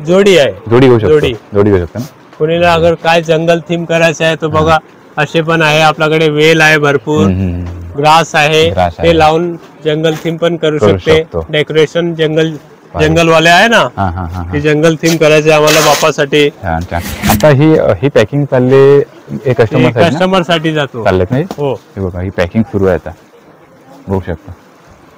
जोडी आहे. जोडी घेऊ शकतो ना. कोणीला अगर काय जंगल थीम करायचं आहे तर बघा, असे पण आहे आपल्याकडे. वेल आहे भरपूर, ग्रास आहे. ते लावून जंगल थीम पण करू शकते. डेकोरेशन जंगल वाले आहे ना, ते जंगल थीम करायचे आम्हाला बापासाठी. आता ही पॅकिंग चालले कस्टमर साठी जातो चाललेत नाही. हो. हे बघा, ही पॅकिंग सुरू आहे आता. बघू शकता.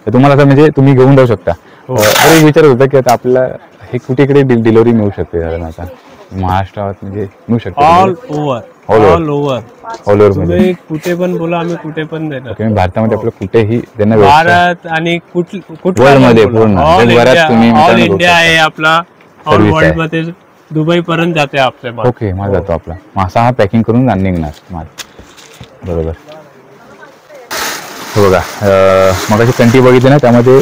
तुम्हाला आता म्हणजे तुम्ही घेऊन जाऊ शकता. अरे विचारत होता की आता आपल्याला हे कुठे डिलिव्हरी मिळू शकते आता महाराष्ट्रात, म्हणजे मिळू शकते ऑल ओव्हर तुम्ही कुठे पण बोला, आम्ही कुठे पण देणार. भारतामध्ये आपलं कुठेही त्यांना भारत आणि वर्ल्ड मध्ये पूर्ण ऑल इंडिया आहे आपला. ऑल वर्ल्ड मध्ये दुबई पर्यंत जाते आपले माल. ओके, माल जातो आपला. मासा हा पॅकिंग करून निघणार माल. बरोबर. हे बघा, मग अशी कंटी बघितली ना, त्यामध्ये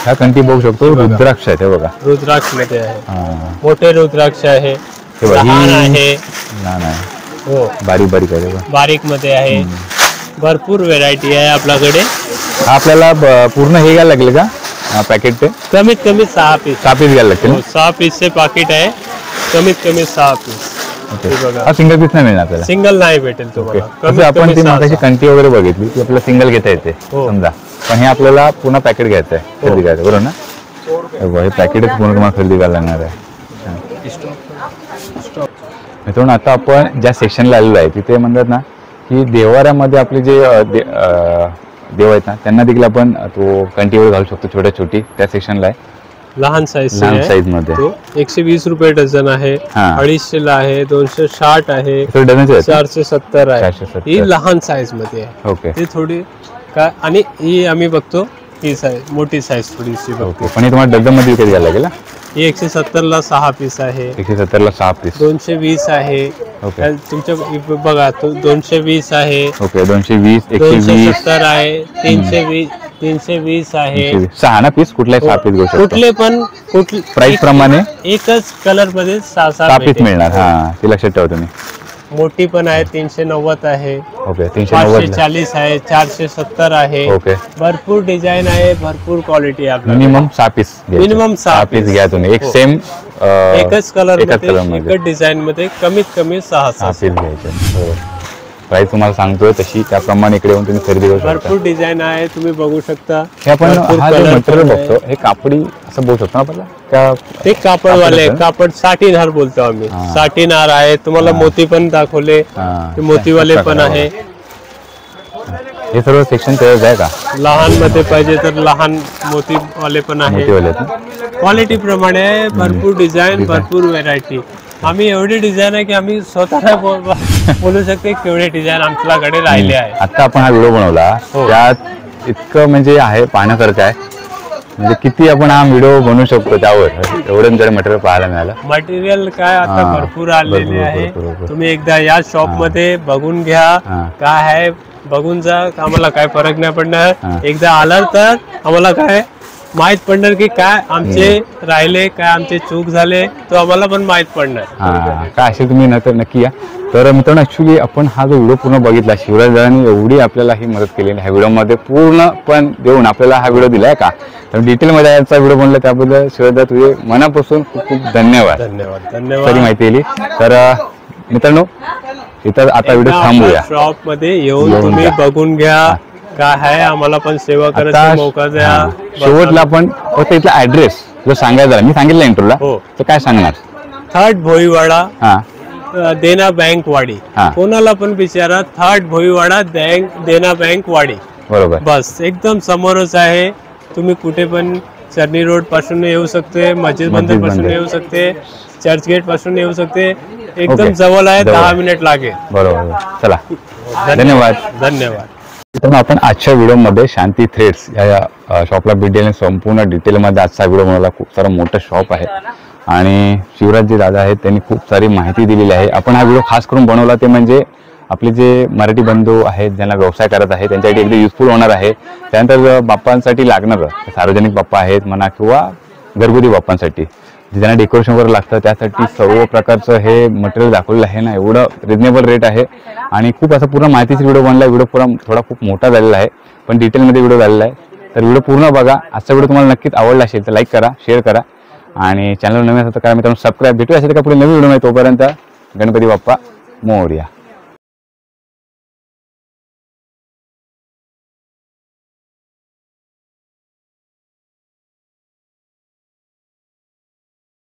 ह्या कंटी बघू शकतो. रुद्राक्ष आहे. हे बघा, रुद्राक्ष मध्ये आहे. मोठे रुद्राक्ष आहे, लहान आहे, हो, बारीक आहे. बारीक मध्ये आहे. भरपूर व्हेरायटी आहे आपल्याकडे. आपल्याला पूर्ण हे घ्यायला लागेल का पॅकेट? ते कमीत कमी 6 पीस घ्यायला लागतील. 6 पीसचे पाकिट आहे. कमीत कमी 6 पीस. हा सिंगल पीस नाही मिळणार आपल्याला. सिंगल नाही भेटेल तुम्हाला. आपण ती मागाची कंटी वगैरे बघितली की आपल्याला सिंगल घेता येते समजा, पण हे आपल्याला पूर्ण पॅकेट घ्यायचं आहे. बरोबर ना? हे पॅकेटच पूर्ण तुम्हाला खरेदी करायला लागणार आहे. मित्रांनो आता आपण ज्या सेक्शनला आलेलो आहे तिथे म्हणतात ना की देवाऱ्यामध्ये आपले जे देव आहेत ना त्यांना देखील आपण तो कंटिवर घालू शकतो, छोट्या छोटी त्या सेक्शनला आहे. लहान साईज मध्ये 120 रुपये डझन आहे, 250 ला आहे, 260 आहे, डझन 470 आहे. ही लहान साईज मध्ये आहे. ओके. ती थोडी काय आणि ही आम्ही बघतो ही साईज मोठी साईज थोडीशी बघतो. पण तुम्हाला डझन मध्ये विकत घ्यायला लागेल. ही 170 ला 6 पीस आहे, 170 ला 6 पीस, 220 आहे. तुमच्या बघा तो 220 आहे. ओके. 220, 170 आहे, 320 आहे. 6 ना पीस, कुठले 6 पीस घेऊ शकतो. कुठले पण प्राइस प्रमाणे एकच कलर मध्ये 6 पीस मिळणार. हा ते लक्षात ठेवा तुम्ही. मोठी पण आहे 390 आहे. ओके. 390, 540 आहे, 470 आहे. ओके. भरपूर डिझाईन आहे, भरपूर क्वालिटी आहे. मिनिमम 6 पीस, मिनिमम 6 पीस घ्या तुम्ही. एक सेम एकच कलर मध्ये, एकच डिझाईन मध्ये कमीत कमी 6 पीस घ्यायचे. प्राइस तुम्हाला सांगतोय तशी त्याप्रमाणे इकडे येऊन तुम्ही खरेदी करू शकता. भरपूर डिझाईन आहे, तुम्ही बघू शकता. हे आपण हा जो मटेरियल बघतो हे कापडी असं बोलू शकतो आपल्याला का? ते कापडवाले कापड साठीनार बोलतो आम्ही. साठीनार आहे. तुम्हाला मोती पण दाखवले, मोतीवाले पण आहे. हे सर्व सेक्शन तयार आहे का? लहान मध्ये पाहिजे तर लहान मोतीवाले पण आहे. क्वालिटी प्रमाणे भरपूर डिझाईन, भरपूर व्हेरायटी. आम्ही एवढी डिझाईन आहे की आम्ही स्वतः बोलू शकते केवढे डिझाईन आमच्याकडे राहिले आहे. आता आपण हा व्हिडिओ बनवला त्यात इतकं म्हणजे आहे पाहण्यासारखं आहे. म्हणजे किती आपण हा व्हिडिओ बनवू शकतो त्यावर एवढं मटेरियल पाहायला मिळालं. मटेरियल काय आता भरपूर आलेले आहे. तुम्ही एकदा या शॉप मध्ये बघून घ्या काय आहे, बघून जा. आम्हाला काय फरक नाही पडणार. एकदा आलं तर आम्हाला काय माहित पडणार की काय आमचे राहिले, काय आमचे चूक झाले, तो आम्हाला पण माहित पडणार. काय असे तुम्ही नक्की या. तर मित्रांनो ऍक्च्युली आपण हा जो व्हिडिओ पूर्ण बघितला, शिवराज दादांनी एवढी आपल्याला ही मदत केली ह्या व्हिडिओमध्ये पूर्ण पण देऊन आपल्याला हा व्हिडिओ दिलाय का. तर डिटेलमध्ये याचा व्हिडिओ बनला त्याबद्दल शिवराज दादा तुझे मनापासून खूप खूप धन्यवाद. धन्यवाद. माहिती दिली. तर मित्रांनो इथं आता व्हिडिओ थांबूया. शॉप मध्ये येऊन तुम्ही बघून घ्या काय आहे, आम्हाला पण सेवा करायचा मौका द्या. शेवटला पण फक्त इथला ऍड्रेस जो सांगायचा मी सांगितलं इंट्रोला, तर काय सांगणार? 3rd भोईवाडा, देना बँक वाडी. कोणाला पण विचारा 3rd भोईवाडा, देना बँक वाडी. बरोबर. बस एकदम समोरच आहे. तुम्ही कुठे पण चर्नी रोड पासून येऊ शकते, मस्जिद बंदर पासून येऊ शकते, चर्च गेट पासून येऊ शकते. एकदम जवळ आहे, 10 मिनिट लागेल. बरोबर. चला धन्यवाद. धन्यवाद. तर आपण आजच्या व्हिडिओमध्ये शांती थ्रेड्स या शॉपला भेट दिली. संपूर्ण डिटेलमध्ये आजचा व्हिडिओ बनवला. खूप सारं मोठं शॉप आहे आणि शिवराजजी दादा आहेत त्यांनी खूप सारी माहिती दिलेली आहे. आपण हा व्हिडिओ खास करून बनवला ते म्हणजे आपले जे मराठी बंधू आहेत ज्यांना व्यवसाय करत आहे त्यांच्यासाठी एकदम युजफुल होणार आहे. त्यानंतर बाप्पांसाठी लागणार सार्वजनिक बाप्पा आहेत म्हणा किंवा घरगुती बाप्पांसाठी ज्यांना डेकोरेशन वगैरे लागतं त्यासाठी सर्व प्रकारचं हे मटेरियल दाखवलेलं आहे ना. एवढं रिजनेबल रेट आहे आणि खूप असं पूर्ण माहितीचा व्हिडिओ बनला. व्हिडिओ थोडा खूप मोठा झालेला आहे पण डिटेलमध्ये व्हिडिओ झालेला आहे. तर व्हिडिओ पूर्ण बघा. आजचा व्हिडिओ तुम्हाला नक्कीच आवडला असेल तर लाईक करा, शेअर करा आणि चॅनल नवीन असेल तर करा मित्रांनो सबस्क्राईब. भेटूया असेल का पुढे नवीन व्हिडिओ आहे. तोपर्यंत गणपती बाप्पा मोरया.